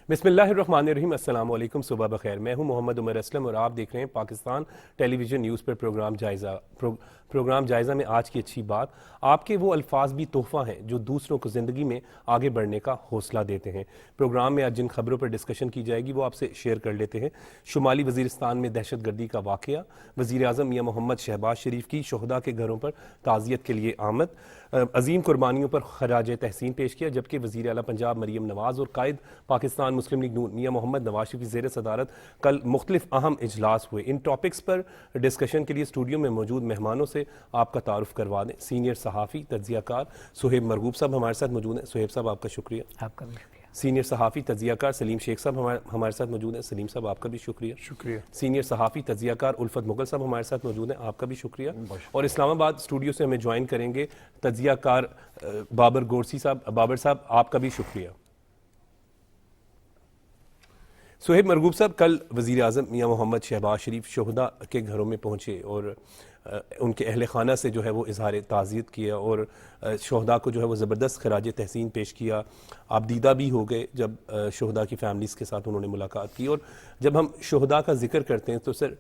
بسم اللہ الرحمن الرحیم. السلام علیکم, صبح بخیر. میں ہوں محمد عمر اسلم اور آپ دیکھ رہے ہیں پاکستان ٹیلی ویژن نیوز پر پروگرام جائزہ میں آج کی اچھی بات. آپ کے وہ الفاظ بھی تحفہ ہیں جو دوسروں کو زندگی میں آگے بڑھنے کا حوصلہ دیتے ہیں. پروگرام میں آج جن خبروں پر ڈسکشن کی جائے گی وہ آپ سے شیئر کر لیتے ہیں. شمالی وزیرستان میں دہشت گردی کا واقعہ, وزیر اعظم میاں محمد شہباز شریف کی شہداء کے گھروں پر تعزیت کے لیے آمد, عظیم قربانیوں پر خراج تحسین پیش کیا, جبکہ وزیر اعلیٰ پنجاب مریم نواز اور قائد پاکستان مسلم لیگ نون میاں محمد نواز شریف کی زیر صدارت کل مختلف اہم اجلاس ہوئے. ان ٹاپکس پر ڈسکشن کے لیے اسٹوڈیو میں موجود مہمانوں سے آپ کا تعارف کروا دیں. سینئر صحافی تجزیہ کار صہیب مرغوب صاحب ہمارے ساتھ موجود ہیں. صہیب صاحب آپ کا شکریہ. آپ کا بھی شکریہ. سینئر صحافی تجزیہ کار سلیم شیخ صاحب ہمارے ساتھ موجود ہیں. سلیم صاحب آپ کا بھی شکریہ. سینئر صحافی تجزیہ کار الفت مغل صاحب ہمارے ساتھ موجود ہیں. آپ کا بھی شکریہ. اور اسلام آباد اسٹوڈیو سے ہمیں جوائن کریں گے تجزیہ کار بابر گورسی صاحب. بابر صاحب آپ کا بھی شکریہ. صہیب مرغوب صاحب, کل وزیر اعظم میاں محمد شہباز شریف شہداء کے گھروں میں پہنچے اور ان کے اہل خانہ سے جو ہے وہ اظہار تعزیت کیا اور شہداء کو جو ہے وہ زبردست خراج تحسین پیش کیا. آپ دیدہ بھی ہو گئے جب شہداء کی فیملیز کے ساتھ انہوں نے ملاقات کی. اور جب ہم شہداء کا ذکر کرتے ہیں تو سر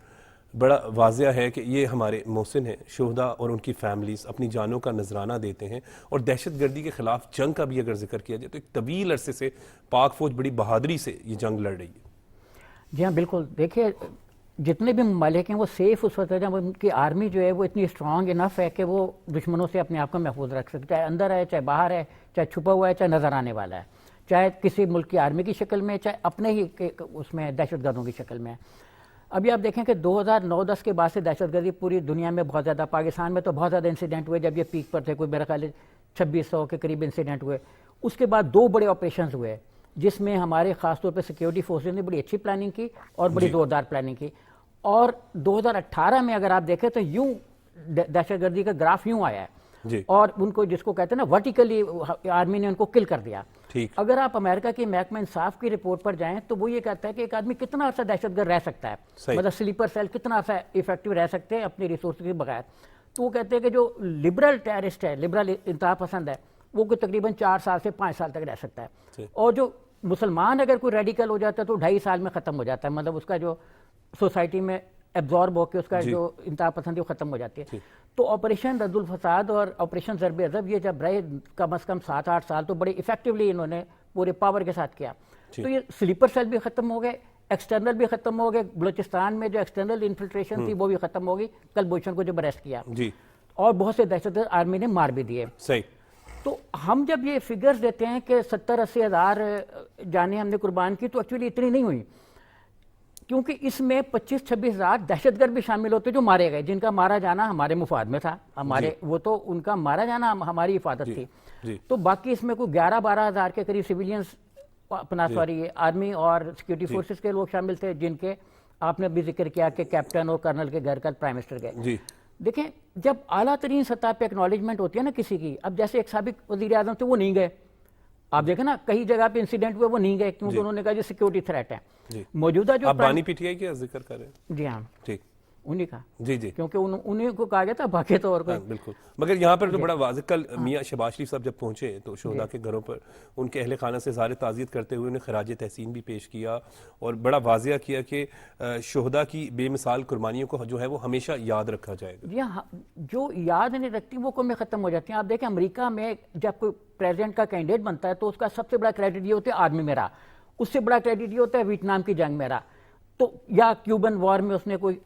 بڑا واضح ہے کہ یہ ہمارے محسن ہیں. شہداء اور ان کی فیملیز اپنی جانوں کا نذرانہ دیتے ہیں اور دہشت گردی کے خلاف جنگ کا بھی اگر ذکر کیا جائے تو ایک طویل عرصے سے پاک فوج بڑی بہادری سے یہ جنگ لڑ رہی ہے. جی ہاں بالکل. دیکھیے جتنے بھی ممالک ہیں وہ سیف اس وقت ہے جب ان کی آرمی جو ہے وہ اتنی اسٹرانگ انف ہے کہ وہ دشمنوں سے اپنے آپ کو محفوظ رکھ سکتے, چاہے اندر ہے, چاہے باہر ہے, چاہے چھپا ہوا ہے, چاہے نظر آنے والا ہے, چاہے کسی ملک کی آرمی کی شکل میں, چاہے اپنے ہی اس میں دہشت گردوں کی شکل میں. ابھی آپ دیکھیں کہ 2009-10 کے بعد سے دہشت گردی پوری دنیا میں بہت زیادہ, پاکستان میں تو بہت زیادہ انسیڈنٹ ہوئے جب یہ پیک پر تھے, کوئی میرا خیال ہے 2600 کے قریب انسیڈنٹ ہوئے. اس کے بعد 2 بڑے آپریشنز ہوئے جس میں ہمارے خاص طور پہ سیکیورٹی فورسز نے بڑی اچھی پلاننگ کی اور بڑی زوردار پلاننگ کی. اور 2018 میں اگر آپ دیکھیں تو یوں دہشت گردی کا گراف یوں آیا ہے اور ان کو جس کو کہتے ہیں نا ورٹیکلی آرمی نے ان کو کل کر دیا. اگر آپ امریکہ کی محکمہ انصاف کی رپورٹ پر جائیں تو وہ یہ کہتا ہے کہ ایک آدمی کتنا عرصہ دہشت گرد رہ سکتا ہے, مطلب سلیپر سیل کتنا عرصہ افیکٹو رہ سکتے ہیں اپنے ریسورس کے بغیر. تو وہ کہتے ہیں کہ جو لبرل ٹیررسٹ ہے, لبرل انتہا پسند ہے, وہ تقریباً 4 سال سے 5 سال تک رہ سکتا ہے. اور جو مسلمان اگر کوئی ریڈیکل ہو جاتا ہے تو 2.5 سال میں ختم ہو جاتا ہے, مطلب اس کا جو سوسائٹی میں ایبزارب ہو کے اس کا جو انتہا پسندی وہ ختم ہو جاتی ہے. تو آپریشن رد الفساد اور آپریشن ضرب عضب یہ جب رہے کم از کم 7-8 سال تو بڑے ایفیکٹولی انہوں نے پورے پاور کے ساتھ کیا. تو یہ سلیپر سیل بھی ختم ہو گئے, ایکسٹرنل بھی ختم ہو گئے. بلوچستان میں جو ایکسٹرنل انفلٹریشن تھی وہ بھی ختم ہو گئی کلبھوشن کو جب اریسٹ کیا, اور بہت سے دہشت گرد آرمی نے مار بھی دیے. تو ہم جب یہ فگرز دیتے ہیں کہ 70-80 ہزار جانیں ہم نے قربان کی تو ایکچولی اتنی نہیں ہوئی, کیونکہ اس میں 25-26 ہزار دہشت گرد بھی شامل ہوتے جو مارے گئے, جن کا مارا جانا ہمارے مفاد میں تھا, ہمارے وہ تو ان کا مارا جانا ہماری حفاظت تھی. تو باقی اس میں کوئی 11-12 ہزار کے قریب سویلینز اپنا آرمی اور سیکورٹی فورسز کے لوگ شامل تھے, جن کے آپ نے بھی ذکر کیا کہ کیپٹن اور کرنل کے گھر کل پرائم منسٹر گئے. دیکھیں جب اعلیٰ ترین سطح پہ اکنالجمنٹ ہوتی ہے نا کسی کی, اب جیسے ایک سابق وزیر اعظم تھے وہ نہیں گئے, آپ دیکھیں نا کئی جگہ پہ انسیڈنٹ ہوئے وہ نہیں گئے کیونکہ انہوں نے کہا جو سیکیورٹی تھریٹ ہے. موجودہ جو آپ بانی پی ٹی آئی کا ذکر کر رہے ہیں. جی ہاں ٹھیک, انہی کا, جی کیونکہ انہیں کو کہا گیا تھا باقی تو اور کوئی. بالکل. مگر یہاں پر تو بڑا واضح, کل میاں شہباز شریف صاحب جب پہنچے تو شہداء کے گھروں پر ان کے اہل خانہ سے اظہار تعزیت کرتے ہوئے انہیں خراج تحسین بھی پیش کیا اور بڑا واضح کیا کہ شہداء کی بے مثال قربانیوں کو جو ہے وہ ہمیشہ یاد رکھا جائے گا. جی ہاں, جو یاد نہیں رکھتی وہ قومیں ختم ہو جاتی ہیں. آپ دیکھیں امریکہ میں جب کوئی پریزیڈنٹ کا کینڈیڈیٹ بنتا ہے تو اس کا سب سے بڑا کریڈٹ یہ ہوتا ہے آرمی میں رہا, اس سے بڑا کریڈٹ یہ ہوتا ہے ویتنام کی جنگ میں رہا, تو یا کیوبن وار میں اس نے کوئی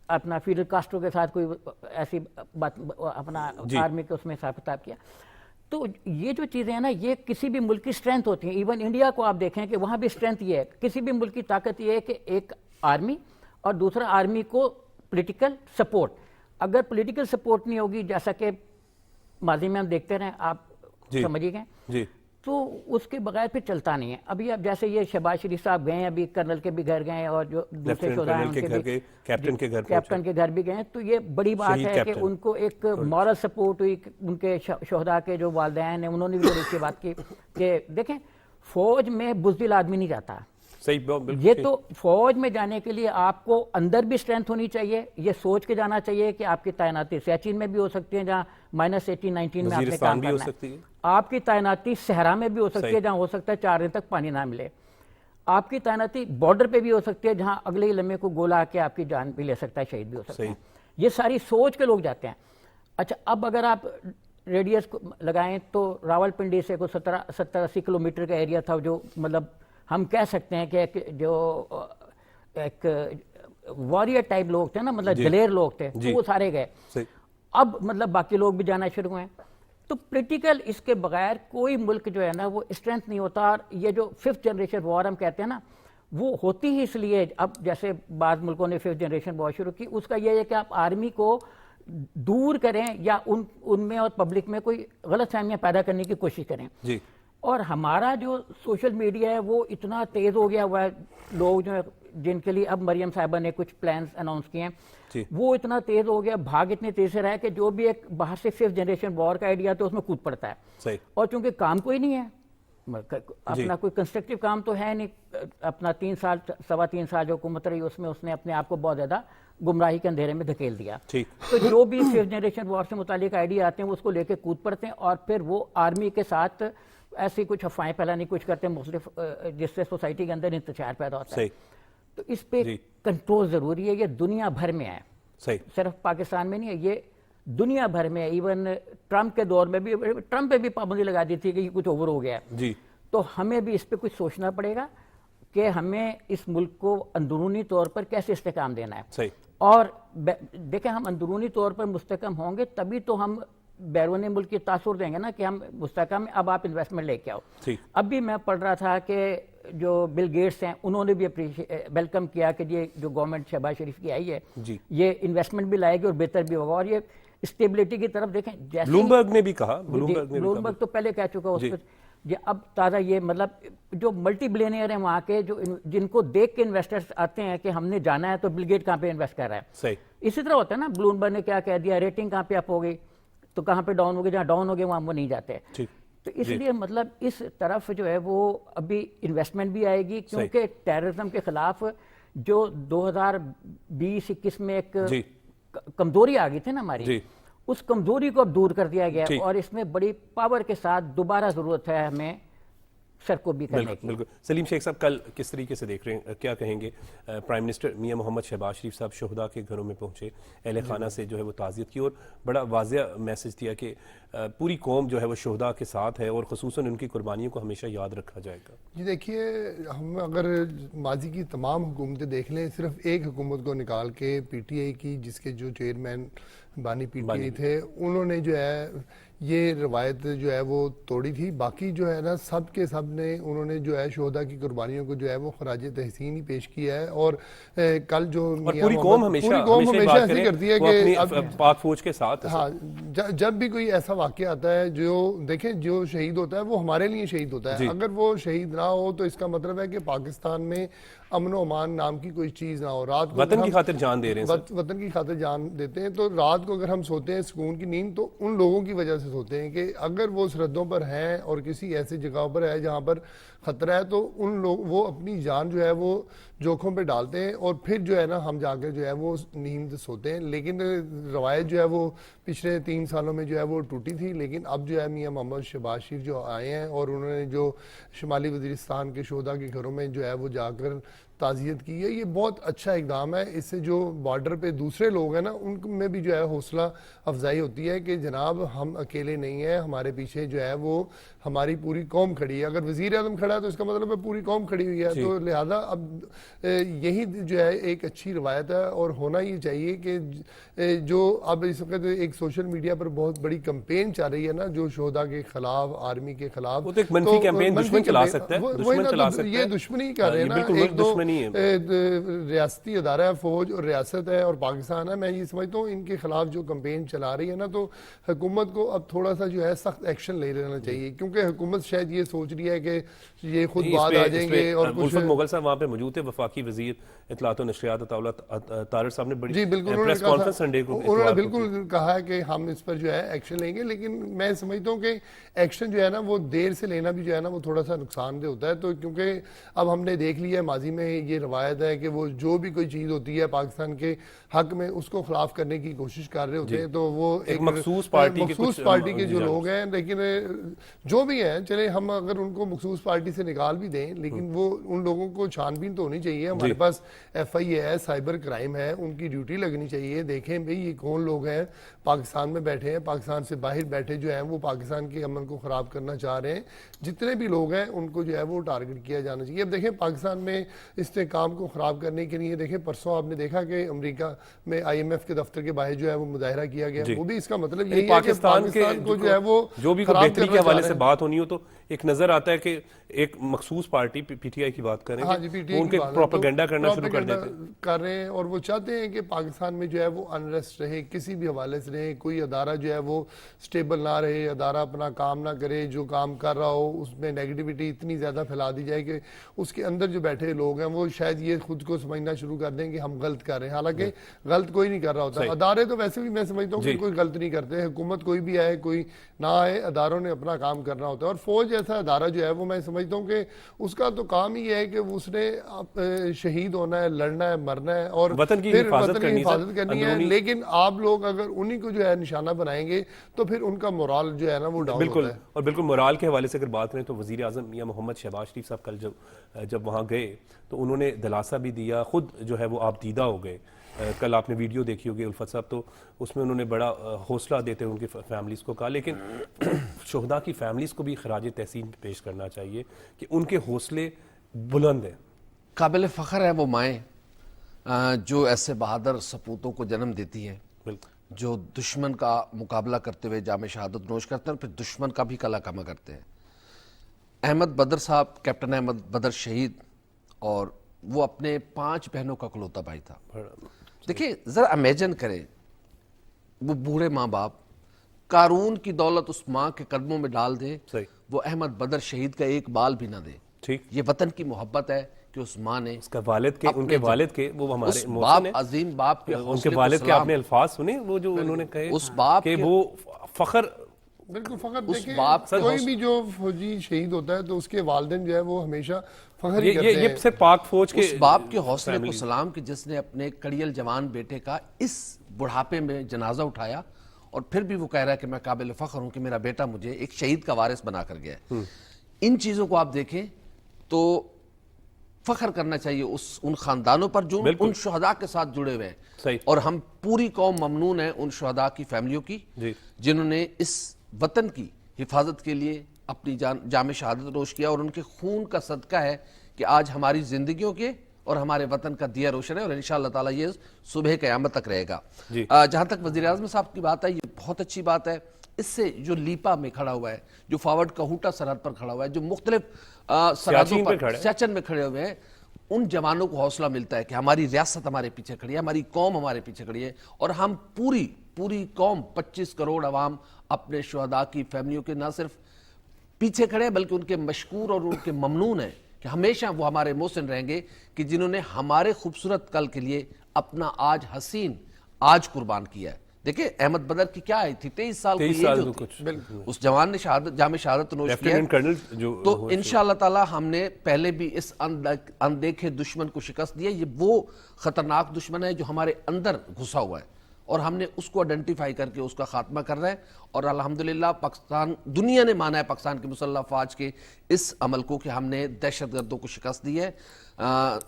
اپنا فیڈل کاسٹرو کے ساتھ کوئی ایسی بات اپنا آرمی کے اس میں حساب کتاب کیا. تو یہ جو چیزیں ہیں نا یہ کسی بھی ملک کی اسٹرینتھ ہوتی ہیں. ایون انڈیا کو آپ دیکھیں کہ وہاں بھی اسٹرینتھ یہ ہے, کسی بھی ملک کی طاقت یہ ہے کہ ایک آرمی اور دوسرا آرمی کو پولیٹیکل سپورٹ. اگر پولیٹیکل سپورٹ نہیں ہوگی جیسا کہ ماضی میں ہم دیکھتے رہے, آپ سمجھیے گئے, تو اس کے بغیر پھر چلتا نہیں ہے. ابھی اب جیسے یہ شہباز شریف صاحب گئے ہیں, ابھی کرنل کے بھی گھر گئے ہیں اور جو دوسرے شہداء ہیں ان کے بھی کیپٹن کے گھر بھی گئے ہیں. تو یہ بڑی بات ہے کہ ان کو ایک مورل سپورٹ ہوئی. ان کے شہداء کے جو والدین ہیں انہوں نے بھی بڑی اچھی بات کی کہ دیکھیں فوج میں بزدل آدمی نہیں جاتا. یہ تو فوج میں جانے کے لیے آپ کو اندر بھی اسٹرینتھ ہونی چاہیے, یہ سوچ کے جانا چاہیے کہ آپ کی تعیناتی سیاچن میں بھی ہو سکتی ہے جہاں -18-19 میں آپ نے کام کرنا ہے, آپ کی تعیناتی صحرا میں بھی ہو سکتی ہے جہاں ہو سکتا ہے 4 دن تک پانی نہ ملے. آپ کی تعیناتی بارڈر پہ بھی ہو سکتی ہے جہاں اگلے ہی لمحے کو گولا آ کے آپ کی جان بھی لے سکتا ہے, شہید بھی ہو سکتا ہے. یہ ساری سوچ کے لوگ جاتے ہیں. اچھا اب اگر آپ ریڈیس لگائیں تو راول پنڈی سے کوئی 70-80 کلومیٹر کا ایریا تھا, جو مطلب ہم کہہ سکتے ہیں کہ جو ایک واریر ٹائپ لوگ تھے نا, مطلب دلیر لوگ تھے, تو وہ سارے گئے. اب مطلب باقی لوگ بھی جانا شروع ہوئے. تو پولیٹیکل اس کے بغیر کوئی ملک جو ہے نا وہ اسٹرینتھ نہیں ہوتا. اور یہ جو 5th جنریشن وار ہم کہتے ہیں نا, وہ ہوتی ہی اس لیے, اب جیسے بعض ملکوں نے 5th جنریشن وار شروع کی, اس کا یہ ہے کہ آپ آرمی کو دور کریں یا ان میں اور پبلک میں کوئی غلط فہمیاں پیدا کرنے کی کوشش کریں. اور ہمارا جو سوشل میڈیا ہے وہ اتنا تیز ہو گیا ہوا ہے, لوگ جو جن کے لیے اب مریم صاحبہ نے کچھ پلانز اناؤنس کیے ہیں, وہ اتنا تیز ہو گیا, بھاگ اتنے تیز سے رہا ہے کہ جو بھی ایک باہر سے 5th جنریشن وار کا آئیڈیا تو اس میں کود پڑتا ہے. اور چونکہ کام کوئی نہیں ہے, اپنا کوئی کنسٹرکٹیو کام تو ہے نہیں, اپنا 3 سال 3.25 سال جو حکومت رہی اس میں اس نے اپنے آپ کو بہت زیادہ گمراہی کے اندھیرے میں دھکیل دیا. تو جو بھی 5th جنریشن وار سے متعلق آئیڈیا آتے ہیں وہ اس کو لے کے کود پڑتے ہیں, اور پھر وہ آرمی کے ساتھ ایسی کچھ افواہیں پھیلانی کچھ کرتے ہیں مختلف, جس سے سوسائٹی کے اندر انتشار پیدا ہوتا ہے. تو اس پہ کنٹرول ضروری ہے. یہ دنیا بھر میں ہے, صرف پاکستان میں نہیں ہے, یہ دنیا بھر میں ہے. ایون ٹرمپ کے دور میں بھی, ٹرمپ پہ بھی پابندی لگا دی تھی کہ یہ کچھ اوور ہو گیا ہے. تو ہمیں بھی اس پہ کچھ سوچنا پڑے گا کہ ہمیں اس ملک کو اندرونی طور پر کیسے استحکام دینا ہے. اور دیکھیں, ہم اندرونی طور پر مستحکم ہوں گے تبھی تو ہم بیرون ملک کی تاثر دیں گے نا کہ ہم مستحکم, اب آپ انویسٹمنٹ لے کے آؤ. اب بھی میں پڑھ رہا تھا کہ جو بل گیٹس ہیں انہوں نے بھی ویلکم کیا کہ یہ جو گورنمنٹ شہباز شریف کی آئی ہے یہ انویسٹمنٹ بھی لائے گی اور بہتر بھی ہوگا. اور یہ اسٹیبلٹی کی طرف دیکھیں, جیسے بلومبرگ نے بھی کہا, بلومبرگ تو پہلے کہہ چکا اس پہ. اب تازہ یہ مطلب جو ملٹی بلینئر ہیں وہاں کے, جو جن کو دیکھ کے انویسٹرز آتے ہیں کہ ہم نے جانا ہے تو بل گیٹ کہاں پہ انویسٹ کر رہا ہے. اسی طرح ہوتا ہے نا, بلومبرگ نے کیا کہہ دیا, ریٹنگ کہاں پہ اپ ہو گئی تو کہاں پہ ڈاؤن ہو گئی, جہاں ڈاؤن ہو گئے وہاں وہ نہیں جاتے. تو اس لیے مطلب اس طرف جو ہے وہ ابھی انویسٹمنٹ بھی آئے گی, کیونکہ ٹیررزم کے خلاف جو 2020-21 میں ایک کمزوری آ گئی تھی نا ہماری, اس کمزوری کو اب دور کر دیا گیا, اور اس میں بڑی پاور کے ساتھ دوبارہ ضرورت ہے ہمیں سرکوبی کرنے کی. بالکل. سلیم شیخ صاحب, کل کس طریقے سے دیکھ رہے ہیں, کیا کہیں گے؟ پرائم منسٹر میاں محمد شہباز شریف صاحب شہداء کے گھروں میں پہنچے, اہل خانہ سے جو ہے وہ تعزیت کی اور بڑا واضح میسج دیا کہ پوری قوم جو ہے وہ شہداء کے ساتھ ہے اور خصوصاً ان کی قربانیوں کو ہمیشہ یاد رکھا جائے گا. جی دیکھیے, ہم اگر ماضی کی تمام حکومتیں دیکھ لیں, صرف ایک حکومت کو نکال کے پی ٹی آئی کی, جس کے جو چیئرمین بانی پی ٹی آئی تھے, انہوں نے جو ہے یہ روایت جو ہے وہ توڑی تھی. باقی جو ہے نا سب کے سب نے, انہوں نے جو ہے شہداء کی قربانیوں کو جو ہے وہ خراج تحسین ہی پیش کیا ہے. اور کل جو پوری قوم ہمیشہ ایسی کرتی ہے کہ پاک فوج کے ساتھ, ہاں, جب بھی کوئی ایسا واقعہ آتا ہے, جو دیکھیں جو شہید ہوتا ہے وہ ہمارے لیے شہید ہوتا ہے. اگر وہ شہید نہ ہو تو اس کا مطلب ہے کہ پاکستان میں امن و امان نام کی کوئی چیز نہ ہو. رات کو وطن کی خاطر جان دے رہے ہیں, وطن کی خاطر جان دیتے ہیں. تو رات کو اگر ہم سوتے ہیں سکون کی نیند تو ان لوگوں کی وجہ سے سوتے ہیں کہ اگر وہ سرحدوں پر ہیں اور کسی ایسی جگہ پر ہے جہاں پر خطرہ ہے تو ان لوگ وہ اپنی جان جو ہے وہ جوکھوں پہ ڈالتے ہیں, اور پھر جو ہے نا ہم جا کے جو ہے وہ نیند سوتے ہیں. لیکن روایت جو ہے وہ پچھلے 3 سالوں میں جو ہے وہ ٹوٹی تھی. لیکن اب جو ہے میاں محمد شہباز شریف جو آئے ہیں اور انہوں نے جو شمالی وزیرستان کے شہداء کے گھروں میں جو ہے وہ جا کر تعزیت کی ہے, یہ بہت اچھا اقدام ہے. اس سے جو بارڈر پہ دوسرے لوگ ہیں نا ان میں بھی جو ہے حوصلہ افزائی ہوتی ہے کہ جناب ہم اکیلے نہیں ہیں, ہمارے پیچھے جو ہے وہ ہماری پوری قوم کھڑی ہے. اگر وزیر اعظم کھڑا ہے تو اس کا مطلب ہے پوری قوم کھڑی ہوئی ہے. تو لہذا اب یہی جو ہے ایک اچھی روایت ہے, اور ہونا یہ چاہیے کہ جو اب اس وقت ایک سوشل میڈیا پر بہت بڑی کمپین چل رہی ہے نا جو شہداء کے خلاف, آرمی کے خلاف, وہ تو ایک منفی کیمپین دشمن چلا سکتا ہے, یہ دشمنی کر رہے ہیں نا. ایک دو ریاستی ادارہ ہے, فوج اور ریاست ہے اور پاکستان ہے, میں یہ سمجھتا ہوں ان کے خلاف جو کمپین چلا رہی ہے نا تو حکومت کو اب تھوڑا سا جو ہے سخت ایکشن لے لینا چاہیے, کیونکہ حکومت شاید یہ سوچ رہی ہے کہ یہ خود بعد آ جائیں گے. اور الفت مغل صاحب وہاں پہ موجود تھے, وفاقی وزیر اطلاعات و نشریات طارق صاحب نے بڑی پریس کانفرنس سنڈے کو انہوں نے بالکل کہا ہے کہ ہم اس پر جو ہے ایکشن لیں گے. لیکن میں سمجھتا ہوں کہ ایکشن جو ہے نا وہ دیر سے لینا بھی جو ہے نا وہ تھوڑا سا نقصان دہ ہوتا ہے. تو کیونکہ اب ہم نے دیکھ لیا ہے ماضی میں یہ روایت ہے کہ وہ جو بھی کوئی چیز ہوتی ہے پاکستان کے حق میں اس کو خلاف کرنے کی کوشش کر رہے ہوتے ہیں. تو وہ ایک مخصوص پارٹی کے جو لوگ ہیں, لیکن جو بھی ہیں چلے ہم اگر ان کو مخصوص پارٹی سے نکال بھی دیں, لیکن وہ ان لوگوں کو چھان بین تو ہونی چاہیے. ہمارے پاس FIA ہے, سائبر کرائم ہے, ان کی ڈیوٹی لگنی چاہیے. دیکھیں بھئی یہ کون لوگ ہیں پاکستان میں بیٹھے ہیں, پاکستان سے باہر بیٹھے جو ہیں وہ پاکستان کے امن کو خراب کرنا چاہ رہے ہیں. جتنے بھی لوگ ہیں ان کو جو ہے وہ ٹارگٹ کیا جانا چاہیے. اب دیکھیں پاکستان میں استحکام کو خراب کرنے کے لیے دیکھیں پرسوں آپ نے دیکھا کہ امریکہ میں IMF کے دفتر کے باہر جو ہے وہ مظاہرہ کیا گیا. وہ بھی اس کا مطلب یہی ہے کہ پاکستان کو جو ہے وہ جو بھی کوئی بہتری کے حوالے سے بات ہونی ہو تو ایک نظر آتا ہے کہ ایک مخصوص پارٹی PTI کی بات کریں گے, ان کے پروپیگنڈا کرنا شروع کر دیتے کر رہے ہیں, اور وہ چاہتے ہیں کہ پاکستان میں جو ہے وہ انریسٹ رہے, کسی بھی حوالے سے رہے, کوئی ادارہ جو ہے وہ سٹیبل نہ رہے, ادارہ اپنا کام نہ کرے, جو کام کر رہا ہو اس میں نیگیٹیوٹی اتنی زیادہ پھیلا دی جائے کہ اس کے اندر جو بیٹھے لوگ ہیں وہ شاید یہ خود کو سمجھنا شروع کر دیں کہ ہم غلط کر رہے ہیں, حالانکہ غلط کوئی نہیں کر رہا ہوتا. ادارے تو ویسے بھی میں سمجھتا ہوں کہ کوئی غلط نہیں کرتے, حکومت کوئی بھی آئے کوئی نہ آئے, اداروں نے اپنا کام کرنا ہوتا ہے. اور فوج ایسا ادارہ جو ہے وہ میں سمجھتا ہوں کہ اس کا تو کام ہی ہے کہ اس نے شہید ہونا ہے, لڑنا ہے, مرنا ہے اور وطن کی حفاظت کرنی ہے. لیکن آپ لوگ اگر انہی کو جو ہے نشانہ بنائیں گے تو پھر ان کا مورال جو ہے نا وہ ڈاؤن ہوتا ہے. اور بالکل مورال کے حوالے سے اگر بات کریں تو وزیر اعظم یا محمد شہباز شریف صاحب کل جب وہاں گئے تو انہوں نے دلاسا بھی دیا, خود جو ہے وہ آپ دیدہ ہو گئے. کل آپ نے ویڈیو دیکھی ہوگی الفت صاحب, تو اس میں انہوں نے بڑا حوصلہ دیتے ہوئے ان کی فیملیز کو کہا, لیکن شہداء کی فیملیز کو بھی خراج تحسین پیش کرنا چاہیے کہ ان کے حوصلے بلند ہیں. قابل فخر ہے وہ مائیں جو ایسے بہادر سپوتوں کو جنم دیتی ہیں, جو دشمن کا مقابلہ کرتے ہوئے جام شہادت نوش کرتے ہیں اور پھر دشمن کا بھی کلا کما کرتے ہیں. احمد بدر صاحب, کیپٹن احمد بدر شہید, اور وہ اپنے 5 بہنوں کا اکلوتا بھائی تھا. دیکھیں ذرا امیجن کریں, وہ بوڑھے ماں باپ قارون کی دولت اس ماں کے قدموں میں ڈال دیں, وہ احمد بدر شہید کا ایک بال بھی نہ دے. یہ وطن کی محبت ہے کہ اس ماں نے اس کا والد کے, ان کے والد کے, وہ ہمارے باپ, عظیم باپ کے ان کے والد کے آپ نے الفاظ سنے وہ جو انہوں نے کہے اس باپ کہ وہ فخر, بالکل فخر. دیکھیں کوئی بھی جو فوجی شہید ہوتا ہے تو اس کے والدین جو ہے وہ ہمیشہ فخر ہی کرتے ہیں. یہ صرف پاک فوج کے اس باپ کے حوصلے کو سلام کہ جس نے اپنے کڑیل جوان بیٹے کا اس بڑھاپے میں جنازہ اٹھایا, اور پھر بھی وہ کہہ رہا ہے کہ میں قابل فخر ہوں کہ میرا بیٹا مجھے ایک شہید کا وارث بنا کر گیا ہے. ان چیزوں کو آپ دیکھیں تو فخر کرنا چاہیے ان خاندانوں پر جو ان شہداء کے ساتھ جڑے ہوئے ہیں. اور ہم پوری قوم ممنون ہیں ان شہداء کی فیملیوں کی جنہوں نے اس وطن کی حفاظت کے لیے اپنی جام شہادت نوش کیا, اور ان کے خون کا صدقہ ہے کہ آج ہماری زندگیوں کے اور ہمارے وطن کا دیا روشن ہے, اور انشاءاللہ تعالیٰ یہ صبح قیامت تک رہے گا. جہاں تک وزیر اعظم صاحب کی بات ہے, یہ بہت اچھی بات ہے. اس سے جو لیپا میں کھڑا ہوا ہے, جو فارورڈ کہوٹا سرحد پر کھڑا ہوا ہے, جو مختلف سرحدوں پر سیاچن میں کھڑے ہوئے ہیں, ان جوانوں کو حوصلہ ملتا ہے کہ ہماری ریاست ہمارے پیچھے کھڑی ہے, ہماری قوم ہمارے پیچھے کھڑی ہے, اور ہم پوری قوم 25 کروڑ عوام اپنے شہداء کی فیملیوں کے نہ صرف پیچھے کھڑے ہیں بلکہ ان کے مشکور اور ان کے ممنون ہیں کہ ہمیشہ وہ ہمارے محسن رہیں گے کہ جنہوں نے ہمارے خوبصورت کل کے لیے اپنا آج حسین آج قربان کیا ہے. دیکھیں احمد بدر کی کیا آئی تھی, 23 سال کی, اس جوان نے جام شہادت نوش کیا, تو انشاءاللہ تعالی ہم نے پہلے بھی اس اندیکھے دشمن کو شکست دی ہے. یہ وہ خطرناک دشمن ہے جو ہمارے اندر گھسا ہوا ہے, اور ہم نے اس کو آئیڈینٹیفائی کر کے اس کا خاتمہ کر رہے ہیں. اور الحمدللہ پاکستان, دنیا نے مانا ہے پاکستان کی مسلح افواج کے اس عمل کو کہ ہم نے دہشت گردوں کو شکست دی ہے.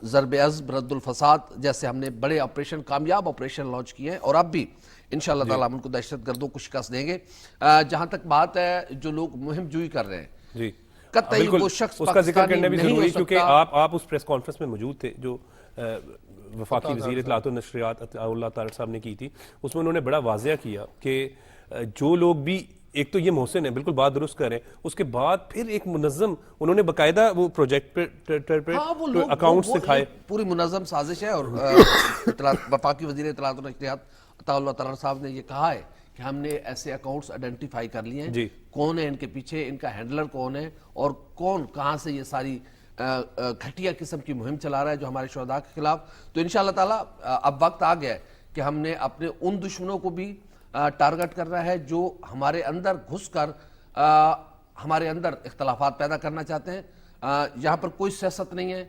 ضرب عزم, رد الفساد جیسے ہم نے بڑے آپریشن, کامیاب آپریشن لانچ کیے ہیں, اور اب بھی انشاءاللہ تعالیٰ ہم ان کو دہشت گردوں کو شکست دیں گے. جہاں تک بات ہے جو لوگ مہم جوئی کر رہے ہیں, قطعی وہ شخص اس کا ذکر کرنا بھی ضروری ہے کیونکہ آپ اس پریس کانفرنس میں موجود تھے جو وفاقی وزیر اطلاعات و نشریات عطا اللہ طارق صاحب نے کی تھی. اس میں انہوں نے بڑا واضح کیا کہ جو لوگ بھی, ایک تو یہ محسن ہے, بالکل بات درست کر رہے ہیں, اس کے بعد پھر ایک منظم, انہوں نے باقاعدہ وہ پروجیکٹ پہ اکاؤنٹس دکھائے, پوری منظم سازش ہے. اور وفاقی وزیر اطلاعات و نشریات عطا اللہ طارق صاحب نے یہ کہا ہے کہ ہم نے ایسے اکاؤنٹس آئیڈینٹیفائی کر لیے ہیں, کون ہے ان کے پیچھے, ان کا ہینڈلر کون ہے, اور کون کہاں سے یہ ساری گھٹیا قسم کی مہم چلا رہا ہے جو ہمارے شہداء کے خلاف. تو انشاءاللہ تعالیٰ اب وقت آ گیا ہے کہ ہم نے اپنے ان دشمنوں کو بھی ٹارگٹ کر رہا ہے جو ہمارے اندر گھس کر ہمارے اندر اختلافات پیدا کرنا چاہتے ہیں. یہاں پر کوئی سیاست نہیں ہے,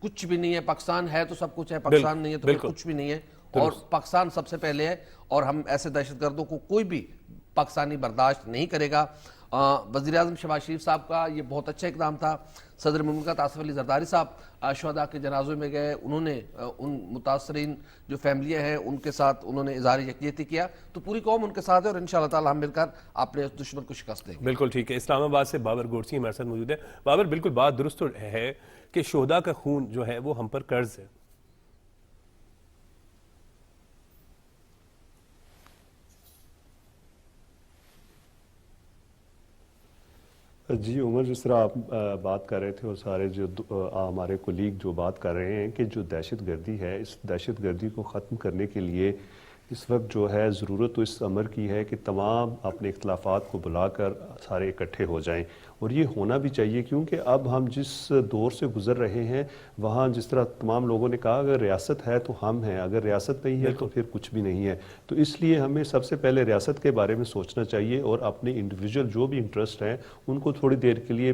کچھ بھی نہیں ہے. پاکستان ہے تو سب کچھ ہے, پاکستان نہیں ہے تو پھر کچھ بھی نہیں ہے, اور پاکستان سب سے پہلے ہے, اور ہم ایسے دہشت گردوں کو کوئی بھی پاکستانی برداشت نہیں کرے گا. وزیر اعظم شہباز شریف صاحب کا یہ بہت اچھا اقدام تھا. صدر مملکت آصف علی زرداری صاحب شہداء کے جنازوں میں گئے, انہوں نے ان متاثرین جو فیملیاں ہیں ان کے ساتھ انہوں نے اظہار یکجہتی کیا. تو پوری قوم ان کے ساتھ ہے, اور انشاءاللہ تعالی ہم مل کر اپنے اس دشمن کو شکست دیں گے. بالکل ٹھیک ہے. اسلام آباد سے بابر گورسی ہمارے ساتھ موجود ہے. بابر, بالکل بات درست ہے کہ شہداء کا خون جو ہے وہ ہم پر قرض ہے. جی عمر, جس طرح آپ بات کر رہے تھے اور سارے جو ہمارے کولیگ جو بات کر رہے ہیں کہ جو دہشت گردی ہے, اس دہشت گردی کو ختم کرنے کے لیے اس وقت جو ہے ضرورت تو اس امر کی ہے کہ تمام اپنے اختلافات کو بلا کر سارے اکٹھے ہو جائیں, اور یہ ہونا بھی چاہیے کیونکہ اب ہم جس دور سے گزر رہے ہیں وہاں جس طرح تمام لوگوں نے کہا اگر ریاست ہے تو ہم ہیں, اگر ریاست نہیں ہے تو پھر کچھ بھی نہیں ہے. تو اس لیے ہمیں سب سے پہلے ریاست کے بارے میں سوچنا چاہیے اور اپنے انڈیویجول جو بھی انٹرسٹ ہیں ان کو تھوڑی دیر کے لیے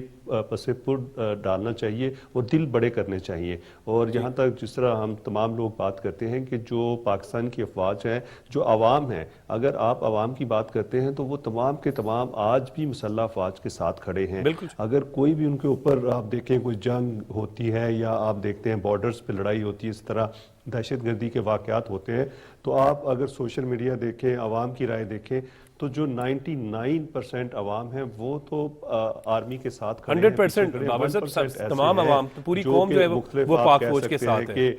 پس پٹ ڈالنا چاہیے اور دل بڑے کرنے چاہیے. اور یہاں تک جس طرح ہم تمام لوگ بات کرتے ہیں کہ جو پاکستان کی افواج ہیں, جو عوام ہیں, اگر آپ عوام کی بات کرتے ہیں تو وہ تمام کے تمام آج بھی مسلح افواج کے ساتھ کھڑے ہیں. اگر کوئی بھی ان کے اوپر آپ دیکھیں کوئی جنگ ہوتی ہے یا آپ دیکھتے ہیں بارڈرز پہ لڑائی ہوتی ہے, اس طرح دہشت گردی کے واقعات ہوتے ہیں, تو آپ اگر سوشل میڈیا دیکھیں, عوام کی رائے دیکھیں, تو جو 99% عوام ہیں وہ تو آرمی کے ساتھ کھڑے ہیں. 100% تمام عوام, پوری قوم جو ہے وہ پاک فوج کے ساتھ ہے, کہ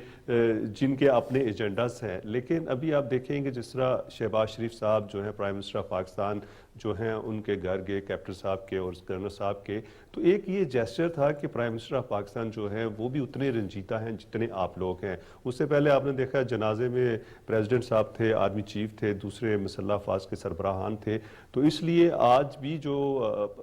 جن کے اپنے ایجنڈاز ہیں. لیکن ابھی آپ دیکھیں گے جس طرح شہباز شریف صاحب جو ہیں پرائم منسٹر آف پاکستان جو ہیں ان کے گھر گئے کیپٹن صاحب کے اور گورنر صاحب کے, تو ایک یہ جیسچر تھا کہ پرائم منسٹر آف پاکستان جو ہیں وہ بھی اتنے رنجیدہ ہیں جتنے آپ لوگ ہیں. اس سے پہلے آپ نے دیکھا جنازے میں پریزیڈنٹ صاحب تھے, آرمی چیف تھے, دوسرے مسلح افواج کے سربراہان تھے. تو اس لیے آج بھی جو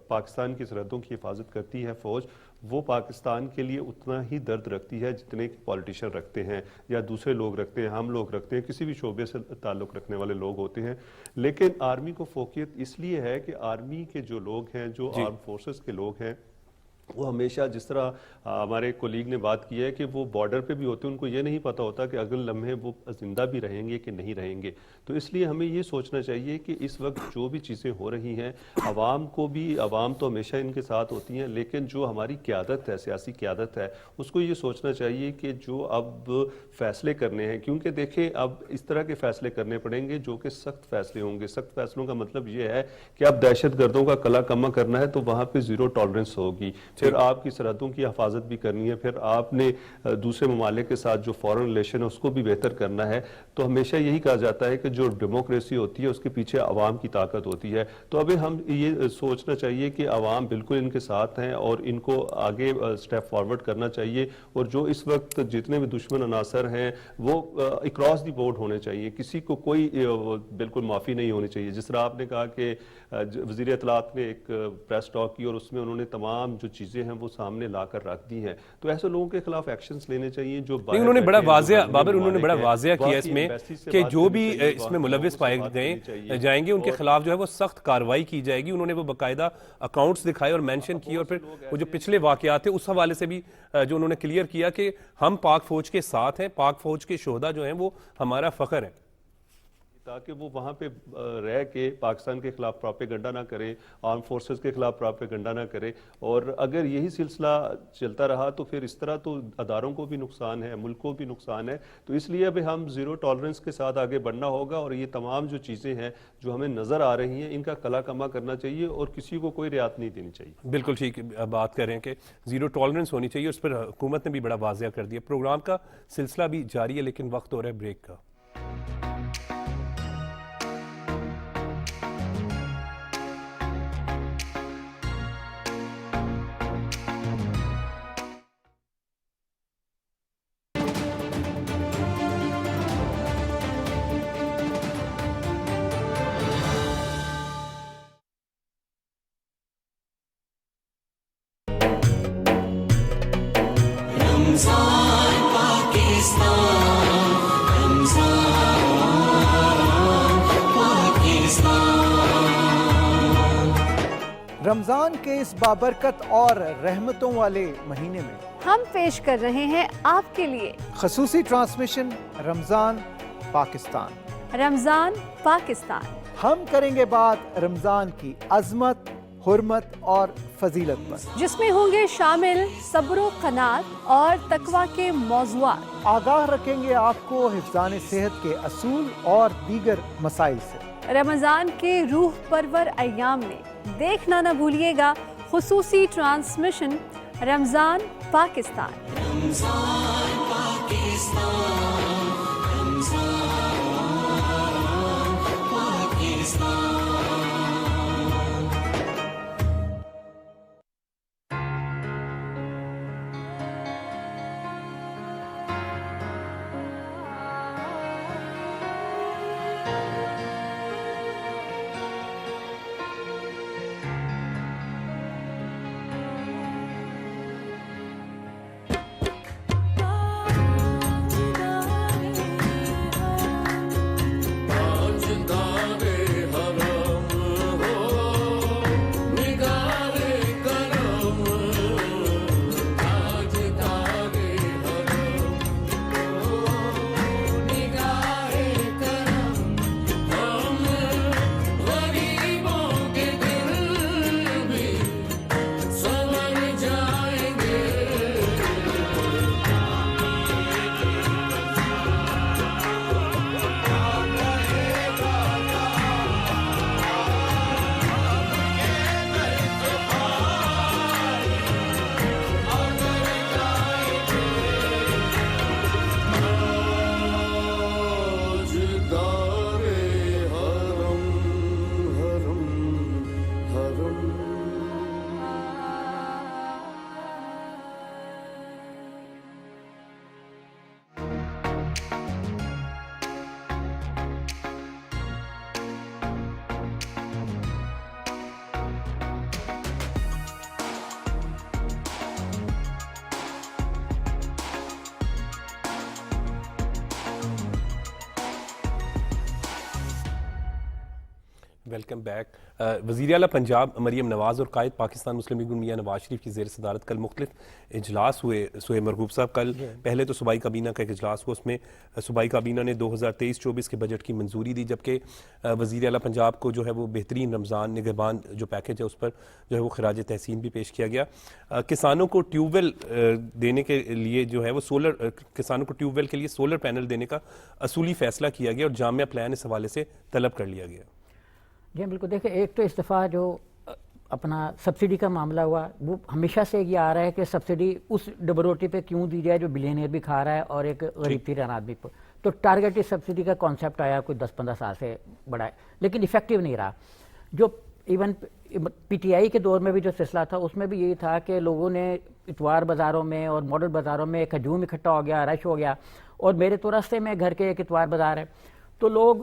پاکستان کی سرحدوں کی حفاظت کرتی ہے فوج, وہ پاکستان کے لیے اتنا ہی درد رکھتی ہے جتنے کہ پولیٹیشین رکھتے ہیں یا دوسرے لوگ رکھتے ہیں, ہم لوگ رکھتے ہیں, کسی بھی شعبے سے تعلق رکھنے والے لوگ ہوتے ہیں. لیکن آرمی کو فوقیت اس لیے ہے کہ آرمی کے جو لوگ ہیں, جو آرم فورسز کے لوگ ہیں, وہ ہمیشہ جس طرح ہمارے کولیگ نے بات کی ہے کہ وہ بارڈر پہ بھی ہوتے ہیں, ان کو یہ نہیں پتا ہوتا کہ اگلے لمحے وہ زندہ بھی رہیں گے کہ نہیں رہیں گے. تو اس لیے ہمیں یہ سوچنا چاہیے کہ اس وقت جو بھی چیزیں ہو رہی ہیں, عوام کو بھی, عوام تو ہمیشہ ان کے ساتھ ہوتی ہیں, لیکن جو ہماری قیادت ہے, سیاسی قیادت ہے, اس کو یہ سوچنا چاہیے کہ جو اب فیصلے کرنے ہیں, کیونکہ دیکھیں اب اس طرح کے فیصلے کرنے پڑیں گے جو کہ سخت فیصلے ہوں گے. سخت فیصلوں کا مطلب یہ ہے کہ اب دہشت گردوں کا کلا کما کرنا ہے تو وہاں پہ زیرو ٹالرنس ہوگی. پھر آپ کی سرحدوں کی حفاظت بھی کرنی ہے, پھر آپ نے دوسرے ممالک کے ساتھ جو فورن ریلیشن ہے اس کو بھی بہتر کرنا ہے. تو ہمیشہ یہی کہا جاتا ہے کہ جو ڈیموکریسی ہوتی ہے اس کے پیچھے عوام کی طاقت ہوتی ہے. تو ابھی ہم یہ سوچنا چاہیے کہ عوام بالکل ان کے ساتھ ہیں اور ان کو آگے سٹیپ فارورڈ کرنا چاہیے, اور جو اس وقت جتنے بھی دشمن عناصر ہیں وہ اکراس دی بورڈ ہونے چاہیے, کسی کو کوئی بالکل معافی نہیں ہونی چاہیے. جس طرح آپ نے کہا کہ وزیر اطلاعات نے ایک پریس ٹاک کی اور اس میں انہوں نے تمام جو چیزیں ہیں وہ سامنے لا کر رکھ دی ہیں, تو ایسے لوگوں کے خلاف ایکشنز لینے چاہیے جو انہوں نے بڑا واضح, بابر انہوں نے بڑا واضح کیا اس میں کہ جو بھی اس میں ملوث پائے جائیں گے ان کے خلاف جو ہے وہ سخت کارروائی کی جائے گی. انہوں نے وہ باقاعدہ اکاؤنٹس دکھائے اور مینشن کی, اور پھر وہ جو پچھلے واقعات تھے اس حوالے سے بھی جو انہوں نے کلیئر کیا کہ ہم پاک فوج کے ساتھ ہیں, پاک فوج کے شہداء جو ہیں وہ ہمارا فخر ہے, تاکہ وہ وہاں پہ رہ کے پاکستان کے خلاف پراپیگنڈا نہ کرے, آرم فورسز کے خلاف پراپیگنڈا نہ کرے. اور اگر یہی سلسلہ چلتا رہا تو پھر اس طرح تو اداروں کو بھی نقصان ہے, ملک کو بھی نقصان ہے. تو اس لیے اب ہم زیرو ٹالرنس کے ساتھ آگے بڑھنا ہوگا, اور یہ تمام جو چیزیں ہیں جو ہمیں نظر آ رہی ہیں ان کا کلا کما کرنا چاہیے اور کسی کو کوئی رعایت نہیں دینی چاہیے. بالکل ٹھیک بات کر رہے ہیں کہ زیرو ٹالرنس ہونی چاہیے, اس پر حکومت نے بھی بڑا واضح کر دیا. پروگرام کا سلسلہ بھی جاری ہے لیکن وقت ہو رہا ہے بریک کا. رمضان کے اس بابرکت اور رحمتوں والے مہینے میں ہم پیش کر رہے ہیں آپ کے لیے خصوصی ٹرانسمیشن رمضان پاکستان. رمضان پاکستان. ہم کریں گے بات رمضان کی عظمت، حرمت اور فضیلت پر، جس میں ہوں گے شامل صبر و قناعت اور تقویٰ کے موضوعات. آگاہ رکھیں گے آپ کو حفظان صحت کے اصول اور دیگر مسائل سے. رمضان کے روح پرور ایام میں دیکھنا نہ بھولیے گا خصوصی transmission Ramzan Pakistan. Welcome back. وزیر اعلیٰ پنجاب مریم نواز اور قائد پاکستان مسلم لیگ میاں نواز شریف کی زیر صدارت کل مختلف اجلاس ہوئے. سہیل مرغوب صاحب، کل پہلے تو صوبائی کابینہ کا ایک اجلاس ہوا، اس میں صوبائی کابینہ نے 2023-24 کے بجٹ کی منظوری دی، جبکہ وزیر اعلیٰ پنجاب کو جو ہے وہ بہترین رمضان نگہبان جو پیکج ہے اس پر جو ہے وہ خراج تحسین بھی پیش کیا گیا. کسانوں کو ٹیوب ویل دینے کے لیے جو ہے وہ کسانوں کو ٹیوب ویل کے لیے سولر پینل دینے کا اصولی فیصلہ کیا گیا اور جامعہ پلان اس حوالے سے طلب کر لیا گیا. جی بالکل. دیکھیں، ایک تو اس دفعہ جو اپنا سبسڈی کا معاملہ ہوا، وہ ہمیشہ سے یہ آ رہا ہے کہ سبسڈی اس ڈبل روٹی پہ کیوں دی جائے جو بلینئر بھی کھا رہا ہے اور ایک غریب ترین آدمی پر. تو ٹارگیٹڈ سبسڈی کا کانسیپٹ آیا کوئی 10-15 سال سے بڑا ہے، لیکن افیکٹو نہیں رہا. جو ایون پی ٹی آئی کے دور میں بھی جو سلسلہ تھا اس میں بھی یہی تھا کہ لوگوں نے اتوار بازاروں میں اور ماڈل بازاروں میں ایک ہجوم اکٹھا ہو گیا، رش ہو گیا. اور میرے تو راستے میں گھر کے ایک اتوار بازار ہے، تو لوگ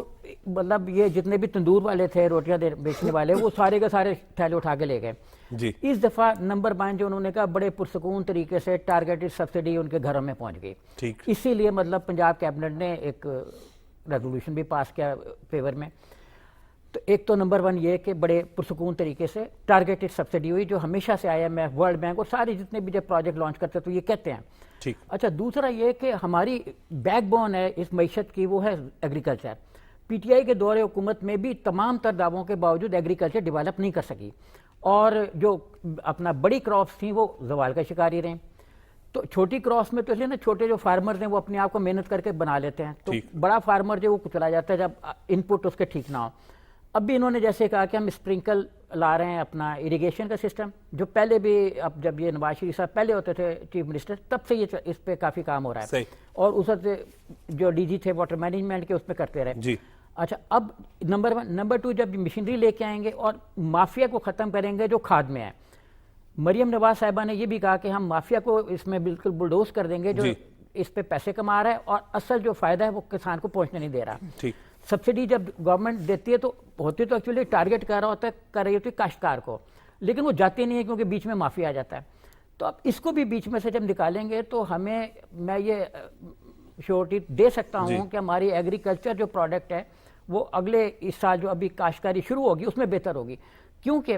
مطلب یہ جتنے بھی تندور والے تھے، روٹیاں بیچنے والے، وہ سارے کے سارے تھیلے اٹھا کے لے گئے. جی اس دفعہ نمبر 5 جو انہوں نے کہا بڑے پرسکون طریقے سے ٹارگیٹڈ سبسڈی ان کے گھروں میں پہنچ گئی. ٹھیک. اسی لیے مطلب پنجاب کیبنٹ نے ایک ریزولوشن بھی پاس کیا فیور میں. تو ایک تو نمبر 1 یہ کہ بڑے پرسکون طریقے سے ٹارگیٹڈ سبسڈی ہوئی، جو ہمیشہ سے IMF، ورلڈ بینک اور سارے جتنے بھی جب پروجیکٹ لانچ کرتے تو یہ کہتے ہیں. ٹھیک. اچھا، دوسرا یہ کہ ہماری بیک بون ہے اس معیشت کی، وہ ہے ایگریکلچر. پی ٹی آئی کے دور حکومت میں بھی تمام تر دعووں کے باوجود ایگریکلچر ڈیولپ نہیں کر سکی، اور جو اپنا بڑی کراپس تھیں وہ زوال کا شکاری رہیں. تو چھوٹی کراپس میں تو اس لیے نا چھوٹے جو فارمرز ہیں وہ اپنے آپ کو محنت کر کے بنا لیتے ہیں، تو بڑا فارمر جو وہ چلا جاتا ہے جب ان پٹ اس کے ٹھیک نہ ہو. اب بھی انہوں نے جیسے کہا کہ ہم اسپرنکل لا رہے ہیں اپنا اریگیشن کا سسٹم، جو پہلے بھی اب جب یہ نواز شریف صاحب پہلے ہوتے تھے چیف منسٹر تب سے یہ اس پہ کافی کام ہو رہا ہے. اور اس وقت جو ڈی جی تھے واٹر مینجمنٹ کے اس پہ کرتے رہے. جی. اچھا، اب نمبر 1 نمبر 2 جب مشینری لے کے آئیں گے اور مافیا کو ختم کریں گے جو کھاد میں ہے. مریم نواز صاحبہ نے یہ بھی کہا کہ ہم مافیا کو اس میں بالکل بلڈوز کر دیں گے جو اس پہ پیسے کما رہا ہے اور اصل جو فائدہ ہے وہ کسان کو پہنچنے نہیں دے رہا. سبسڈی جب گورنمنٹ دیتی ہے تو ہوتی تو ایکچولی ٹارگیٹ کر رہا ہوتا ہے، کر رہی ہوتی ہے کاشتکار کو، لیکن وہ جاتی نہیں ہے کیونکہ بیچ میں مافیا آ جاتا ہے. تو اب اس کو بھی بیچ میں سے جب نکالیں گے تو ہمیں، میں یہ شیورٹی دے سکتا ہوں کہ ہماری ایگریکلچر جو پروڈکٹ ہے وہ اگلے اس سال جو ابھی کاشتکاری شروع ہوگی اس میں بہتر ہوگی. کیونکہ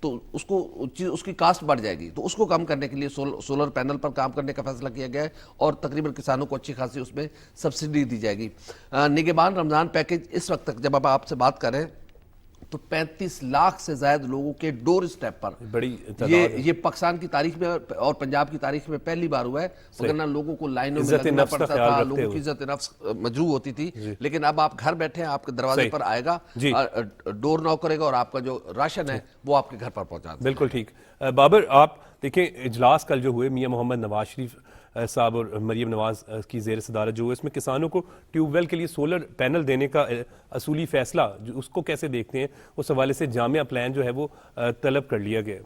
تو اس کی کاسٹ بڑھ جائے گی. تو اس کو کم کرنے کے لیے سولر پینل پر کام کرنے کا فیصلہ کیا گیا ہے اور تقریباً کسانوں کو اچھی خاصی اس میں سبسڈی دی جائے گی. نگہبان رمضان پیکیج اس وقت تک جب اب آپ سے بات کریں تو 35 لاکھ سے زائد لوگوں کے ڈور اسٹیپ پر بڑی یہ پاکستان کی تاریخ میں اور پنجاب کی تاریخ میں پہلی بار ہوا ہے. وگرنہ لوگوں کو لائنوں میں لگنا پڑتا تھا, لوگوں کی عزت نفس مجروح ہوتی تھی. لیکن اب آپ گھر بیٹھے ہیں, آپ کے دروازے پر آئے گا, ڈور ناک کرے گا اور آپ کا جو راشن ہے وہ آپ کے گھر پر پہنچا دے. بالکل ٹھیک. بابر آپ دیکھیں اجلاس کل جو ہوئے میاں محمد نواز شریف صاحب اور مریم نواز کی زیر صدارت جو ہوئے, اس میں کسانوں کو ٹیوب ویل کے لیے سولر پینل دینے کا اصولی فیصلہ جو اس کو کیسے دیکھتے ہیں, اس حوالے سے جامع پلان جو ہے وہ طلب کر لیا گیا.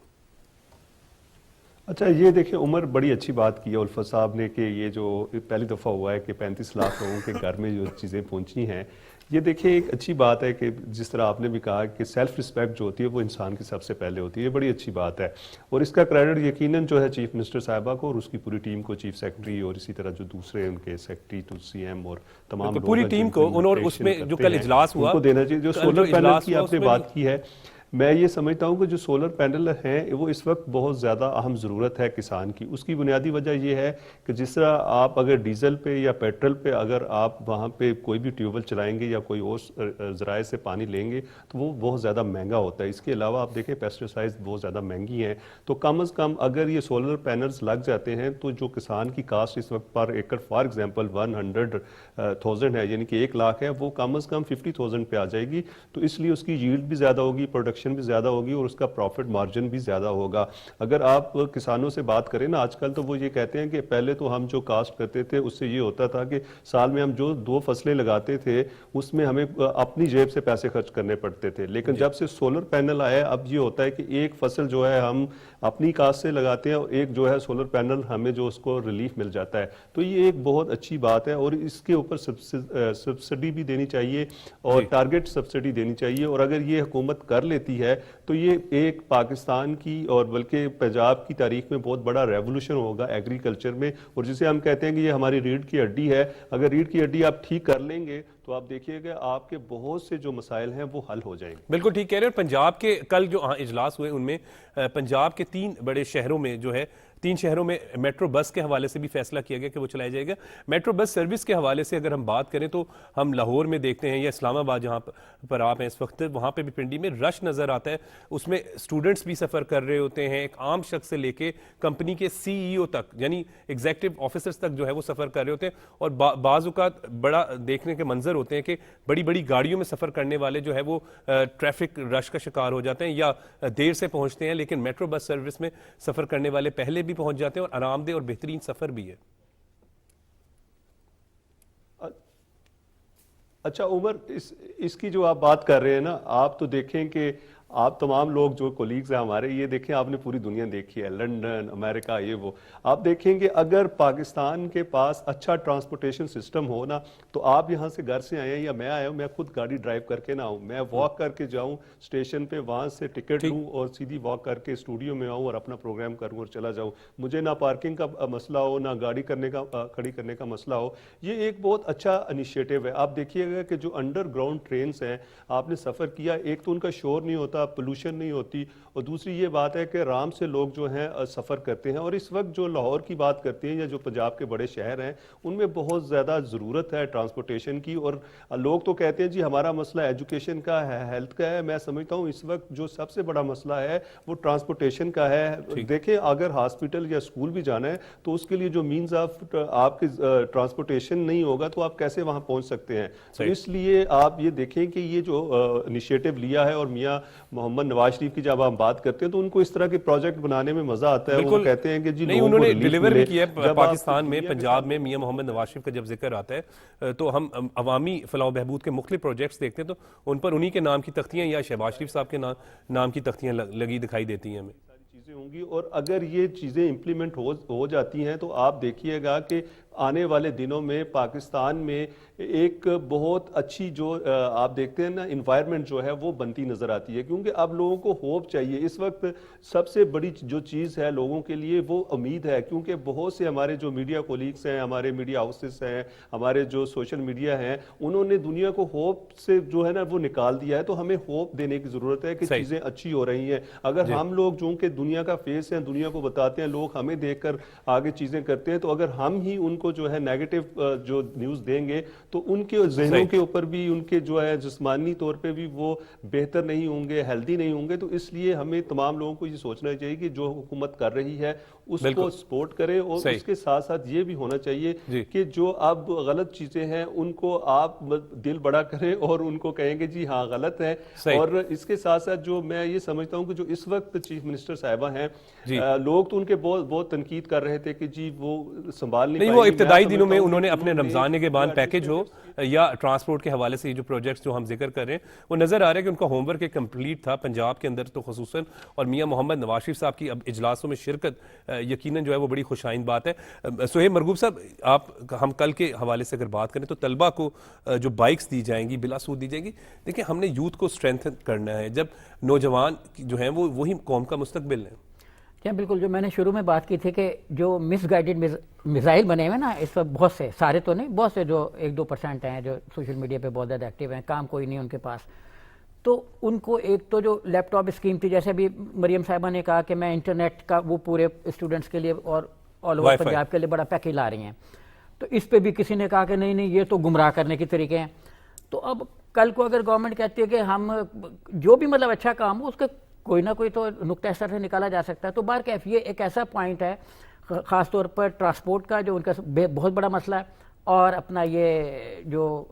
اچھا یہ دیکھیں عمر بڑی اچھی بات کی ہے الفت صاحب نے کہ یہ جو پہلی دفعہ ہوا ہے کہ 35 لاکھ لوگوں کے گھر میں جو چیزیں پہنچی ہیں, یہ دیکھیں ایک اچھی بات ہے کہ جس طرح آپ نے بھی کہا کہ سیلف رسپیکٹ جو ہوتی ہے وہ انسان کی سب سے پہلے ہوتی ہے. یہ بڑی اچھی بات ہے اور اس کا کریڈٹ یقیناً جو ہے چیف منسٹر صاحبہ کو اور اس کی پوری ٹیم کو, چیف سیکرٹری اور اسی طرح جو دوسرے ان کے سیکرٹری ٹو سی ایم اور تمام پوری ٹیم کو, اور اس میں جو کل اجلاس ہوا ان کو دینا چاہیے. جو سولر پینل کی آپ نے بات کی ہے, میں یہ سمجھتا ہوں کہ جو سولر پینل ہیں وہ اس وقت بہت زیادہ اہم ضرورت ہے کسان کی. اس کی بنیادی وجہ یہ ہے کہ جس طرح آپ اگر ڈیزل پہ یا پیٹرول پہ اگر آپ وہاں پہ کوئی بھی ٹیوب ویل چلائیں گے یا کوئی اور ذرائع سے پانی لیں گے تو وہ بہت زیادہ مہنگا ہوتا ہے. اس کے علاوہ آپ دیکھیں پیسٹیسائڈز بہت زیادہ مہنگی ہیں. تو کم از کم اگر یہ سولر پینلز لگ جاتے ہیں تو جو کسان کی کاسٹ اس وقت پر ایکڑ فار ایگزامپل 100,000 ہے, یعنی کہ 1 لاکھ ہے, وہ کم از کم 50,000 پہ آ جائے گی. تو اس لیے اس کی ییلڈ بھی زیادہ ہوگی, پروڈکشن بھی زیادہ ہوگی اور اس کا پروفٹ مارجن بھی زیادہ ہوگا. اگر آپ کسانوں سے بات کریں نا آج کل تو وہ یہ کہتے ہیں کہ پہلے تو ہم جو کاسٹ کرتے تھے اس سے یہ ہوتا تھا کہ سال میں ہم جو 2 فصلیں لگاتے تھے اس میں ہمیں اپنی جیب سے پیسے خرچ کرنے پڑتے تھے. لیکن جب سے سولر پینل آیا اب یہ ہوتا ہے کہ ایک فصل جو ہے ہم اپنی کاسٹ سے لگاتے ہیں اور ایک جو ہے سولر پینل ہمیں جو اس کو ریلیف مل جاتا ہے. تو یہ ایک بہت اچھی بات ہے اور اس کے اوپر سبسڈی بھی دینی چاہیے اور ٹارگٹ سبسڈی دینی چاہیے. اور اگر یہ حکومت کر لیتی ہے تو یہ ایک پاکستان کی اور بلکہ پنجاب کی تاریخ میں بہت بڑا ریولوشن ہوگا ایگریکلچر میں. اور جسے ہم کہتے ہیں کہ یہ ہماری ریڑھ کی ہڈی ہے, اگر ریڑھ کی ہڈی آپ ٹھیک کر لیں گے تو آپ دیکھیے کہ آپ کے بہت سے جو مسائل ہیں وہ حل ہو جائیں گے. بالکل ٹھیک کہہ رہے ہیں. پنجاب کے کل جو اجلاس ہوئے ان میں پنجاب کے 3 بڑے شہروں میں جو ہے 3 شہروں میں میٹرو بس کے حوالے سے بھی فیصلہ کیا گیا کہ وہ چلایا جائے گا. میٹرو بس سروس کے حوالے سے اگر ہم بات کریں تو ہم لاہور میں دیکھتے ہیں یا اسلام آباد جہاں پر آپ ہیں اس وقت, وہاں پہ بھی پنڈی میں رش نظر آتا ہے. اس میں اسٹوڈنٹس بھی سفر کر رہے ہوتے ہیں, ایک عام شخص سے لے کے کمپنی کے CEO تک یعنی ایگزیکٹو آفیسرز تک جو ہے وہ سفر کر رہے ہوتے ہیں. اور بعض اوقات بڑا دیکھنے کے منظر ہوتے ہیں کہ بڑی بڑی گاڑیوں میں سفر کرنے والے جو ہے وہ ٹریفک رش کا شکار ہو جاتے ہیں یا دیر سے پہنچتے ہیں. لیکن میٹرو بس سروس میں سفر کرنے والے پہلے بھی پہنچ جاتے ہیں اور آرام دہ اور بہترین سفر بھی ہے. اچھا عمر, اس کی جو آپ بات کر رہے ہیں نا, آپ تو دیکھیں کہ آپ تمام لوگ جو کولیگز ہیں ہمارے, یہ دیکھیں آپ نے پوری دنیا دیکھی ہے, لنڈن, امریکہ, یہ وہ. آپ دیکھیں کہ اگر پاکستان کے پاس اچھا ٹرانسپورٹیشن سسٹم ہو نا تو آپ یہاں سے گھر سے آئے ہیں یا میں آیا ہوں, میں خود گاڑی ڈرائیو کر کے نہ آؤں, میں واک کر کے جاؤں اسٹیشن پہ, وہاں سے ٹکٹ لوں اور سیدھی واک کر کے اسٹوڈیو میں آؤں اور اپنا پروگرام کروں اور چلا جاؤں. مجھے نہ پارکنگ کا مسئلہ ہو نہ گاڑی کھڑی کرنے کا مسئلہ ہو. یہ ایک بہت اچھا انیشیٹو ہے. آپ دیکھیے گا کہ جو انڈر گراؤنڈ ٹرینز ہیں, آپ نے سفر کیا, ایک تو ان کا شور نہیں ہوتا, پولوشن نہیں ہوتی, اور دوسری یہ بات ہے کہ آرام سے لوگ جو ہیں سفر کرتے ہیں. اور اس وقت جو لاہور کی بات کرتے ہیں یا جو پنجاب کے بڑے شہر ہیں ان میں بہت زیادہ ضرورت ہے ٹرانسپورٹیشن کی. اور لوگ تو کہتے ہیں جی ہمارا مسئلہ ایجوکیشن کا ہے, ہیلتھ کا ہے. میں سمجھتا ہوں اس وقت جو سب سے بڑا مسئلہ ہے وہ ٹرانسپورٹیشن کا ہے. دیکھیں اگر ہاسپٹل یا اسکول بھی جانا ہے تو اس کے لیے جو مینز آف آپ کی ٹرانسپورٹیشن نہیں ہوگا تو آپ کیسے وہاں پہنچ سکتے ہیں. تو اس لیے آپ یہ دیکھیں کہ یہ جو انیشیٹو لیا ہے, اور میاں محمد نواز شریف کی جب ہم بات کرتے ہیں تو ان کو اس طرح کے پروجیکٹ بنانے میں مزہ آتا ہے. وہ کہتے ہیں کہ جی نہیں, انہوں نے ڈیلیور بھی کیا ہے پاکستان میں, پنجاب میں میاں محمد نواز شریف کا جب ذکر آتا ہے تو ہم عوامی فلاح و بہبود کے مختلف پروجیکٹس دیکھتے ہیں تو ان پر انہی کے نام کی تختیاں یا شہباز شریف صاحب کے نام کی تختیاں لگی دکھائی دیتی ہیں ہمیں. ہوں گی. اور اگر یہ چیزیں امپلیمنٹ ہو جاتی ہیں تو آپ دیکھیے گا کہ آنے والے دنوں میں پاکستان میں ایک بہت اچھی جو آپ دیکھتے ہیں نا انوائرمنٹ جو ہے وہ بنتی نظر آتی ہے, کیونکہ اب لوگوں کو ہوپ چاہیے. اس وقت سب سے بڑی جو چیز ہے لوگوں کے لیے وہ امید ہے, کیونکہ بہت سے ہمارے جو میڈیا کولیگس ہیں, ہمارے میڈیا ہاؤسز ہیں, ہمارے جو سوشل میڈیا ہیں, انہوں نے دنیا کو ہوپ سے جو ہے نا وہ نکال دیا ہے. تو ہمیں ہوپ دینے کی ضرورت ہے کہ چیزیں اچھی ہو رہی ہیں. اگر ہم لوگ جو کہ دنیا کا فیس ہیں, دنیا کو بتاتے ہیں, لوگ ہمیں دیکھ کر آگے چیزیں کرتے ہیں, تو اگر ہم ہی ان کو جو ہے نیگیٹو جو نیوز دیں گے تو ان کے ذہنوں کے اوپر بھی, ان کے جو ہے جسمانی طور پہ بھی وہ بہتر نہیں ہوں گے, ہیلدی نہیں ہوں گے. تو اس لیے ہمیں تمام لوگوں کو یہ سوچنا چاہیے کہ جو حکومت کر رہی ہے اس کو سپورٹ کرے, اور اس کے ساتھ ساتھ یہ بھی ہونا چاہیے کہ جو اب غلط چیزیں ہیں ان کو آپ دل بڑا کریں اور ان کو کہیں گے جی ہاں غلط ہے. اور اس کے ساتھ ساتھ جو میں یہ سمجھتا ہوں کہ جو اس وقت چیف منسٹر صاحبہ ہیں, لوگ تو ان کے بہت تنقید کر رہے تھے کہ جی وہ سنبھال نہیں وہ ابتدائی دنوں میں انہوں نے اپنے رمضان کے بعد پیکج ہو یا ٹرانسپورٹ کے حوالے سے یہ جو پروجیکٹس جو ہم ذکر کر رہے ہیں وہ نظر آ رہا ہے کہ ان کا ہوم ورک ایک کمپلیٹ تھا پنجاب کے اندر تو خصوصاً, اور میاں محمد نواز شریف صاحب کی اب اجلاسوں میں شرکت یقیناً جو ہے وہ بڑی خوش آئند بات ہے. سہیب مرغوب صاحب, ہم کل کے حوالے سے اگر بات کریں تو طلبہ کو جو بائکس دی جائیں گی بلا سود دی جائیں گی, دیکھیں ہم نے یوتھ کو اسٹرینتھن کرنا ہے, جب نوجوان جو ہیں وہ وہی قوم کا مستقبل ہے. کیا بالکل جو میں نے شروع میں بات کی تھی کہ جو مس گائیڈڈ میزائل بنے ہوئے نا اس وقت بہت سے, سارے تو نہیں, بہت سے جو 1-2% ہیں جو سوشل میڈیا پہ بہت زیادہ ایکٹیو ہیں, کام کوئی نہیں ان کے پاس, تو ان کو ایک تو جو لیپ ٹاپ اسکیم تھی, جیسے ابھی مریم صاحبہ نے کہا کہ میں انٹرنیٹ کا وہ پورے اسٹوڈنٹس کے لیے اور آل اوور پنجاب کے لیے بڑا پیکیج لا رہی ہیں, تو اس پہ بھی کسی نے کہا کہ نہیں یہ تو گمراہ کرنے کے طریقے ہیں. تو اب کل کو اگر گورنمنٹ کہتی ہے کہ ہم جو بھی مطلب اچھا کام ہو اس کا کوئی نہ کوئی تو نقطہ اثر سے نکالا جا سکتا ہے. تو بہرکیف یہ ایک ایسا پوائنٹ ہے خاص طور پر ٹرانسپورٹ کا جو ان کا بہت بڑا مسئلہ ہے, اور اپنا یہ جو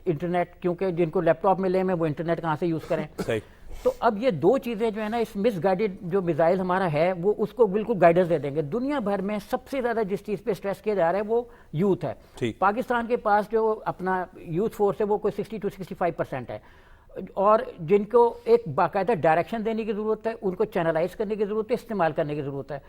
انٹرنیٹ, کیونکہ جن کو لیپ ٹاپ ملے میں وہ انٹرنیٹ کہاں سے یوز کریں. تو اب یہ دو چیزیں جو ہے نا اس مس گائیڈڈ جو میزائل ہمارا ہے وہ اس کو بالکل گائیڈنس دے دیں گے. دنیا بھر میں سب سے زیادہ جس چیز پہ اسٹریس کیا جا رہا ہے وہ یوتھ ہے. پاکستان کے پاس جو اپنا یوتھ فورس ہے وہ کوئی 60-65% ہے, اور جن کو ایک باقاعدہ ڈائریکشن دینے کی ضرورت ہے, ان کو چینلائز کرنے کی ضرورت ہے, استعمال کرنے کی ضرورت ہے.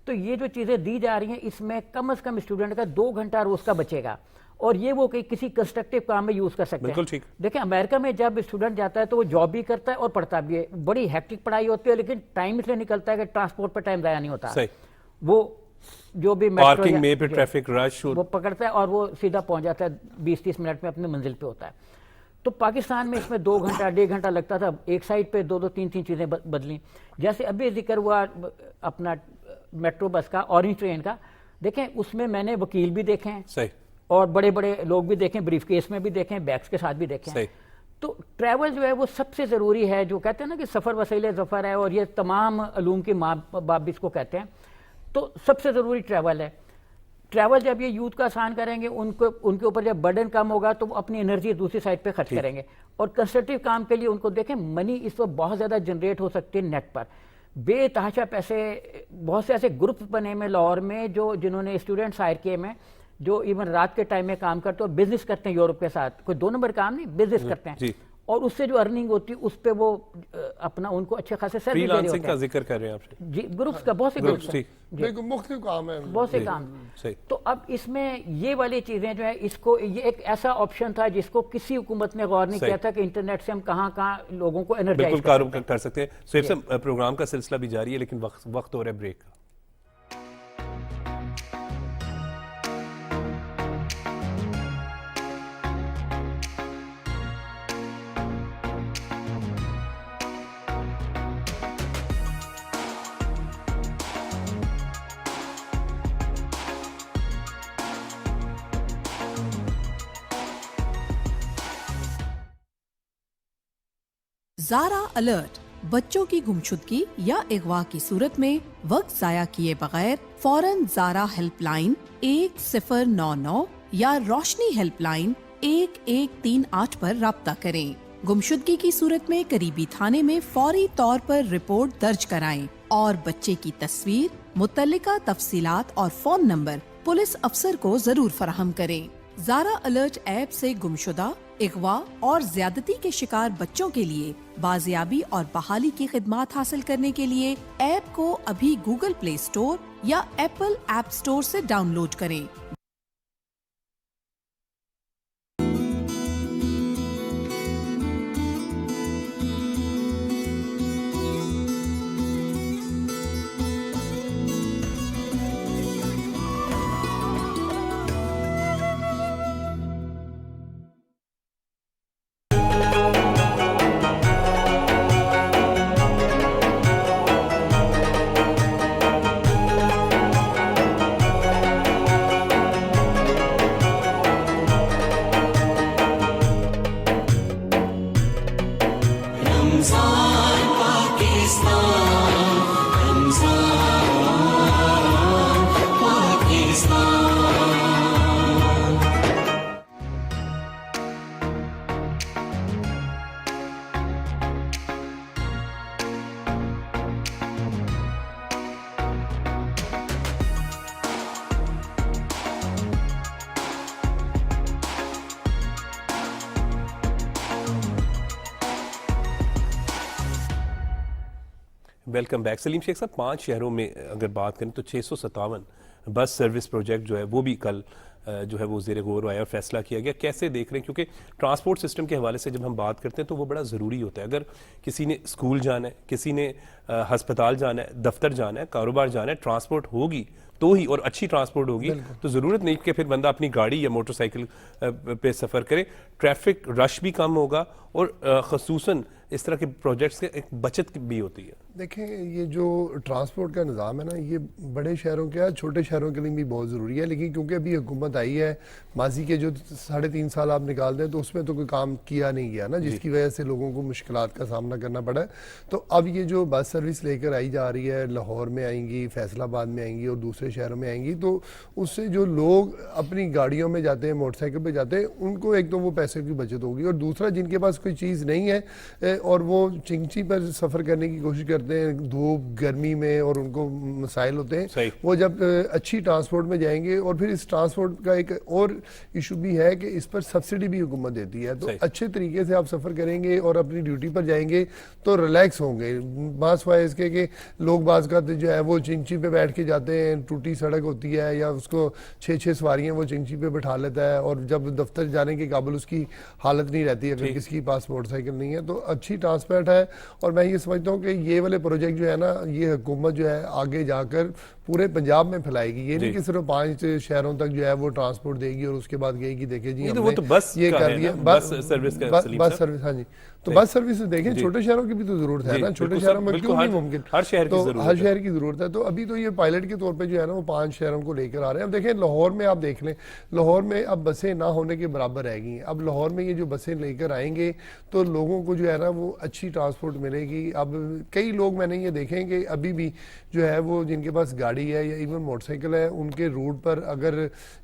تو یہ جو چیزیں دی جا رہی ہیں اس میں کم از کم اسٹوڈنٹ کا 2 گھنٹہ روز کا بچے گا, اور یہ وہ کسی کنسٹرکٹیو کام میں یوز کر سکتے ہیں. دیکھیں امریکہ میں جب اسٹوڈنٹ جاتا ہے تو وہ جاب بھی کرتا ہے اور پڑھتا بھی ہے, بڑی ہیکٹک پڑھائی ہوتی ہے, لیکن ٹائم اس لیے نکلتا ہے کہ ٹرانسپورٹ پہ ٹائم ضائع نہیں ہوتا. وہ جو بھی پارکنگ میں ٹریفک رش وہ پکڑتا ہے اور وہ سیدھا پہنچ جاتا ہے 20-30 منٹ میں اپنے منزل پہ ہوتا ہے. تو پاکستان میں اس میں 2 گھنٹہ 1.5 گھنٹہ لگتا تھا, ایک سائڈ پہ 2-3 چیزیں بدلیں. جیسے ابھی ذکر ہوا اپنا میٹرو بس کا, اورنج ٹرین کا, دیکھیں اس میں میں نے وکیل بھی دیکھے ہیں اور بڑے بڑے لوگ بھی دیکھیں, بریف کیس میں بھی دیکھیں, بیگس کے ساتھ بھی دیکھیں. تو ٹریول جو ہے وہ سب سے ضروری ہے, جو کہتے ہیں نا کہ سفر وسیلے ظفر ہے, اور یہ تمام علوم کی ماں باپ بھی اس کو کہتے ہیں. تو سب سے ضروری ٹریول ہے. ٹریول جب یہ یوتھ کا آسان کریں گے, ان کے اوپر جب برڈن کم ہوگا تو وہ اپنی انرجی دوسری سائڈ پہ خرچ کریں گے. اور کنسٹرکٹیو کام کے لیے ان کو دیکھیں منی اس وقت بہت زیادہ جنریٹ ہو سکتی ہے نیٹ پر, بے تحاشا پیسے. بہت سے ایسے گروپس بنے میں لاہور میں جنہوں نے اسٹوڈنٹس ہائر کیے میں, جو ایون رات کے ٹائم میں کام کرتے ہیں اور بزنس کرتے ہیں یورپ کے ساتھ, کوئی 2 نمبر کام نہیں, بزنس کرتے ہیں, اور اس سے جو ارننگ ہوتی ہے اس پہ وہ اپنا ان کو اچھے خاصے سیلری دے رہے ہوتے ہیں. کا ذکر کر رہے ہیں آپ جی, گروپس کا بہت سے گروپس ہیں, مختلف کام ہے, بہت سے کام. تو اب اس میں یہ والی چیزیں جو ہے اس کو, یہ ایک ایسا آپشن تھا جس کو کسی حکومت نے غور نہیں کیا تھا کہ انٹرنیٹ سے ہم کہاں لوگوں کو انرجائز کر سکتے ہیں. سہیب صاحب, پروگرام کا سلسلہ بھی جاری ہے لیکن وقت ہو رہا ہے بریک کا. زارا الرٹ, بچوں کی گمشدگی یا اغوا کی صورت میں وقت ضائع کیے بغیر فوراً زارا ہیلپ لائن 1099 یا روشنی ہیلپ لائن 1138 پر رابطہ کریں. گمشدگی کی صورت میں قریبی تھانے میں فوری طور پر رپورٹ درج کرائیں اور بچے کی تصویر, متعلقہ تفصیلات اور فون نمبر پولیس افسر کو ضرور فراہم کریں. زارا الرٹ ایپ سے گمشدہ, اغوا اور زیادتی کے شکار بچوں کے لیے بازیابی اور بحالی کی خدمات حاصل کرنے کے لیے ایپ کو ابھی گوگل پلے اسٹور یا ایپل ایپ اسٹور سے ڈاؤن لوڈ کریں. Welcome back. سلیم شیخ صاحب, 5 شہروں میں اگر بات کریں تو 657 بس سروس پروجیکٹ جو ہے وہ بھی کل جو ہے وہ زیر غور آیا اور فیصلہ کیا گیا. کیسے دیکھ رہے ہیں, کیونکہ ٹرانسپورٹ سسٹم کے حوالے سے جب ہم بات کرتے ہیں تو وہ بڑا ضروری ہوتا ہے. اگر کسی نے اسکول جانا ہے, کسی نے ہسپتال جانا ہے, دفتر جانا ہے, کاروبار جانا ہے, ٹرانسپورٹ ہوگی تو ہی, اور اچھی ٹرانسپورٹ ہوگی تو ضرورت نہیں کہ پھر بندہ اپنی گاڑی یا موٹر سائیکل پہ سفر کرے. ٹریفک رش بھی کم ہوگا اور خصوصاً اس طرح کے پروجیکٹس کے ایک بچت بھی ہوتی ہے. دیکھیں یہ جو ٹرانسپورٹ کا نظام ہے نا, یہ بڑے شہروں کے چھوٹے شہروں کے لیے بھی بہت ضروری ہے, لیکن کیونکہ ابھی حکومت آئی ہے, ماضی کے جو 3.5 سال آپ نکال دیں تو اس میں تو کوئی کام کیا نہیں گیا نا, جس کی وجہ سے لوگوں کو مشکلات کا سامنا کرنا پڑا ہے. تو اب یہ جو بس سروس لے کر آئی جا رہی ہے, لاہور میں آئیں گی, فیصل آباد میں آئیں گی اور دوسرے شہروں میں آئیں گی, تو اس سے جو لوگ اپنی گاڑیوں میں جاتے ہیں, موٹر سائیکل پہ جاتے ہیں, ان کو ایک تو وہ پیسے کی بچت ہوگی, اور دوسرا جن کے پاس کوئی چیز نہیں ہے اور وہ چنگچی پر سفر کرنے کی کوشش کرتے ہیں دھوپ گرمی میں اور ان کو مسائل ہوتے ہیں, وہ جب اچھی ٹرانسپورٹ میں جائیں گے. اور پھر اس ٹرانسپورٹ کا ایک اور ایشو بھی ہے کہ اس پر سبسڈی بھی حکومت دیتی ہے, تو اچھے طریقے سے آپ سفر کریں گے اور اپنی ڈیوٹی پر جائیں گے تو ریلیکس ہوں گے. بعض فائز کے کہ لوگ بعض کا جو ہے وہ چنگچی پہ بیٹھ کے جاتے ہیں, ٹوٹی سڑک ہوتی ہے یا اس کو 6 سواریاں وہ چنگچی پہ بٹھا لیتا ہے, اور جب دفتر جانے کے قابل اس کی حالت نہیں رہتی اگر کسی کے پاس موٹر سائیکل نہیں ہے. تو اچھی ٹرانسپورٹ ہے, اور میں یہ سمجھتا ہوں کہ یہ والے پروجیکٹ جو ہے نا, یہ حکومت جو ہے آگے جا کر پورے پنجاب میں پھیلائے گی. یہ نہیں کہ صرف 5 شہروں تک جو ہے وہ ٹرانسپورٹ دے گی اور اس کے بعد کہے گی دیکھیں جی ہم نے یہ کر دیا بس سروس. ہاں جی, تو بس سروس دیکھیں چھوٹے شہروں کی بھی تو ضرورت ہے نا, چھوٹے شہروں میں کیوں نہیں ممکن, ہر شہر کی ضرورت ہے. تو ابھی تو یہ پائلٹ کے طور پہ جو ہے نا وہ 5 شہروں کو لے کر آ رہے ہیں. اب دیکھیں لاہور میں آپ دیکھ لیں, لاہور میں اب بسیں نہ ہونے کے برابر رہ گئی ہیں. اب لاہور میں یہ جو بسیں لے کر آئیں گے تو لوگوں کو جو ہے نا وہ اچھی ٹرانسپورٹ ملے گی. اب کئی لوگ میں نے یہ دیکھیں کہ ابھی بھی جو ہے وہ جن کے پاس گاڑی ہے یا ایون موٹر سائیکل ہے, ان کے روٹ پر اگر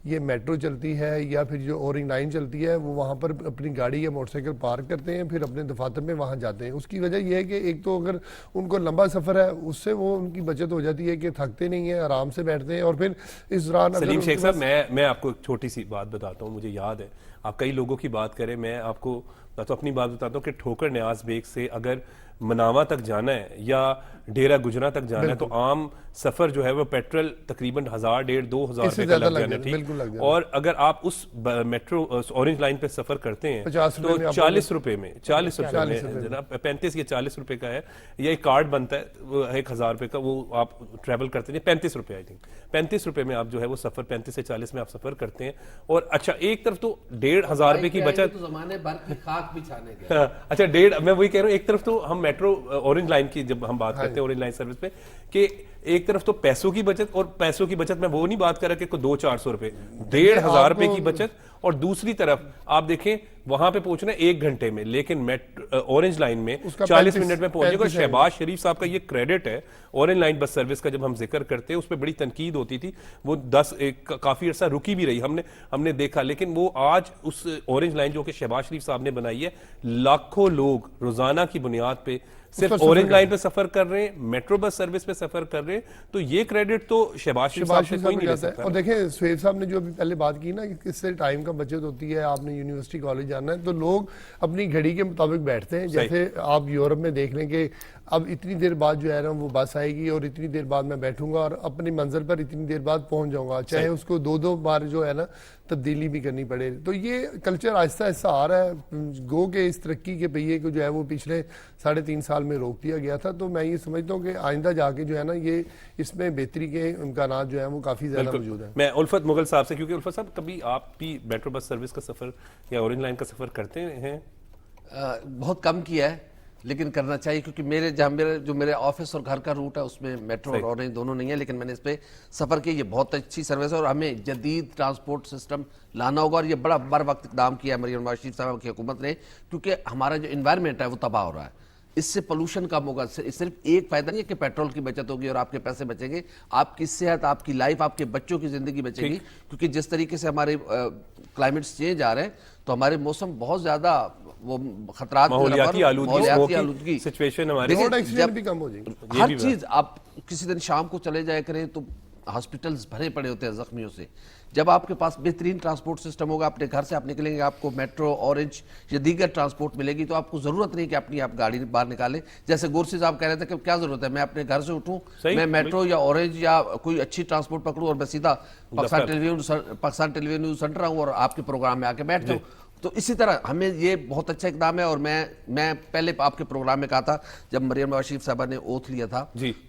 یہ میٹرو چلتی ہے یا پھر جو اورنگ لائن چلتی ہے, وہ وہاں پر اپنی گاڑی یا موٹر سائیکل پارک کرتے ہیں, پھر اپنے دفاتر میں وہاں جاتے ہیں. اس کی وجہ یہ ہے کہ ایک تو اگر ان کو لمبا سفر ہے اس سے وہ ان کی بچت ہو جاتی ہے کہ تھکتے نہیں ہیں, آرام سے بیٹھتے ہیں. اور پھر اس دوران سلیم شیخ صاحب میں آپ کو ایک چھوٹی سی بات بتاتا ہوں, مجھے یاد ہے آپ کئی لوگوں کی بات کریں, میں آپ کو تو اپنی بات بتاتا ہوں کہ ٹھوکر نیاز بیگ سے اگر مناوا تک جانا ہے یا ڈیرا گجرا تک جانا ہے تو عام سفر جو ہے وہ پیٹرول تقریباً 1,500-2,000 روپے کا لگ جانا, ٹھیک. اور اگر آپ اس میٹرو اورنج لائن پہ سفر کرتے ہیں تو 40 روپے میں جناب 35 یا 40 روپے کا ہے, یا ایک کارڈ بنتا ہے 1,000 روپے کا, وہ آپ ٹریول کرتے ہیں 35 روپے, آئی تھنک 35 روپے میں آپ جو ہے وہ سفر 35 سے 40 میں آپ سفر کرتے ہیں. اور اچھا ایک طرف تو 1,500 روپے کی بچت, زمانے بھر کی خاک بچھانے گئے. اچھا میں وہی کہہ رہا ہوں, ایک طرف تو ہم میٹرو اورنج لائن کی جب ہم بات کرتے ہیں اورنج لائن سروس پہ, کہ ایک طرف تو پیسوں کی بچت, اور پیسوں کی بچت میں وہ نہیں بات کر رہا کہ کوئی 200-400 روپے, 1,500 روپے کی بچت. اور دوسری طرف آپ دیکھیں وہاں پہ پہنچنا ہے 1 گھنٹے میں, لیکن اورنج لائن میں 40 منٹ میں پہنچے گا. شہباز شریف صاحب کا یہ کریڈٹ ہے اورنج لائن بس سروس کا. جب ہم ذکر کرتے ہیں اس پہ بڑی تنقید ہوتی تھی, وہ کافی عرصہ رکی بھی رہی, ہم نے دیکھا, لیکن وہ آج اس اورنج لائن جو کہ شہباز شریف صاحب نے بنائی ہے, لاکھوں لوگ روزانہ کی بنیاد پہ صرف اورنج لائن پہ سفر کر رہے ہیں, میٹرو بس سروس پہ سفر کر رہے ہیں. تو یہ کریڈٹ تو شہباز شریف صاحب سے کوئی نہیں لے سکتا. اور دیکھیں سہیل صاحب نے جو ابھی پہلے بات کی نا کہ اس سے ٹائم کا بچت ہوتی ہے, آپ نے یونیورسٹی کالج جانا ہے تو لوگ اپنی گھڑی کے مطابق بیٹھتے ہیں. جیسے آپ یورپ میں دیکھ لیں کہ اب اتنی دیر بعد جو ہے نا وہ بس آئے گی اور اتنی دیر بعد میں بیٹھوں گا اور اپنی منزل پر اتنی دیر بعد پہنچ جاؤں گا, چاہے اس کو 2 بار جو ہے نا تبدیلی بھی کرنی پڑے. تو یہ کلچر آہستہ آہستہ آ رہا ہے, گو کہ اس ترقی کے پہیے کو جو ہے وہ پچھلے 3.5 سال میں روک دیا گیا تھا. تو میں یہ سمجھتا ہوں کہ آئندہ جا کے جو ہے نا یہ اس میں بہتری کے امکانات جو ہیں وہ کافی زیادہ موجود ہیں. میں الفت مغل صاحب سے, کیونکہ الفت صاحب کبھی آپ بھی میٹرو بس سروس کا سفر یا اورنج لائن کا سفر کرتے ہیں؟ بہت کم کیا ہے, لیکن کرنا چاہیے, کیونکہ میرے آفس اور گھر کا روٹ ہے اس میں میٹرو اور اورنج دونوں نہیں ہے, لیکن میں نے اس پہ سفر کیا. یہ بہت اچھی سروس ہے اور ہمیں جدید ٹرانسپورٹ سسٹم لانا ہوگا, اور یہ بڑا بر وقت اقدام کیا ہے مریم نواز شریف صاحب کی حکومت نے, کیونکہ ہمارا جو انوائرمنٹ ہے وہ تباہ ہو رہا ہے. اس سے پولوشن کم ہوگا. صرف ایک فائدہ نہیں ہے کہ پیٹرول کی بچت ہوگی اور آپ کے پیسے بچیں گے, آپ کی صحت, آپ کی لائف, آپ کے بچوں کی زندگی بچے گی. کیونکہ جس طریقے سے ہمارے کلائمیٹس چینج آ رہے ہیں تو ہمارے موسم بہت زیادہ وہ خطرات, ماحولیاتی آلودگی سچویشن ہماری بھی کم ہو جائے گی. ہر چیز آپ کسی دن شام کو چلے جائے کریں تو ہاسپٹلز بھرے پڑے ہوتے ہیں زخمیوں سے. جب آپ کے پاس بہترین ٹرانسپورٹ سسٹم ہوگا, اپنے گھر سے آپ نکلیں گے, آپ کو میٹرو, اورنج یا دیگر ٹرانسپورٹ ملے گی, تو آپ کو ضرورت نہیں کہ اپنی آپ گاڑی باہر نکالیں. جیسے گورسی صاحب کہہ رہے تھے کہ کیا ضرورت ہے میں اپنے گھر سے اٹھوں, میں میٹرو یا اورنج یا کوئی اچھی ٹرانسپورٹ پکڑوں اور میں سیدھا پاکستان ٹیلی ویژن نیوز سینٹر آؤں اور آپ کے پروگرام میں آ کے بیٹھ جاؤں. تو اسی طرح ہمیں یہ بہت اچھا اقدام ہے. اور میں پہلے آپ کے پروگرام میں کہا تھا جب مریم نواز شریف صاحبہ نے اوتھ لیا تھا,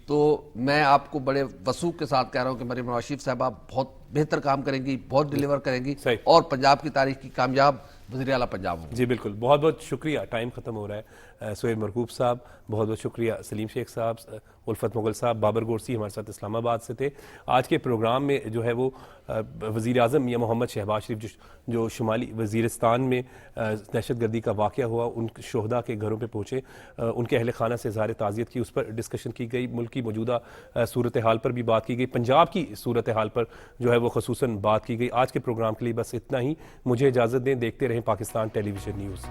تو میں آپ کو بڑے وثوق کے ساتھ کہہ رہا ہوں کہ مریم نواز شریف صاحبہ بہت بہتر کام کریں گی, بہت ڈیلیور کریں گی اور پنجاب کی تاریخ کی کامیاب وزیر اعلیٰ پنجاب ہوں. جی بالکل, بہت بہت شکریہ. ٹائم ختم ہو رہا ہے. سہیل مرغوب صاحب بہت بہت شکریہ, سلیم شیخ صاحب, الفت مغل صاحب, بابر گورسی ہمارے ساتھ اسلام آباد سے تھے. آج کے پروگرام میں جو ہے وہ وزیر اعظم میاں محمد شہباز شریف جو شمالی وزیرستان میں دہشت گردی کا واقعہ ہوا, ان شہداء کے گھروں پہ پہنچے, ان کے اہل خانہ سے اظہار تعزیت کی, اس پر ڈسکشن کی گئی, ملک کی موجودہ صورتحال پر بھی بات کی گئی, پنجاب کی صورتحال پر جو ہے وہ خصوصاً بات کی گئی. آج کے پروگرام کے لیے بس اتنا ہی. مجھے اجازت دیں, دیکھتے رہیں پاکستان ٹیلی ویژن نیوز.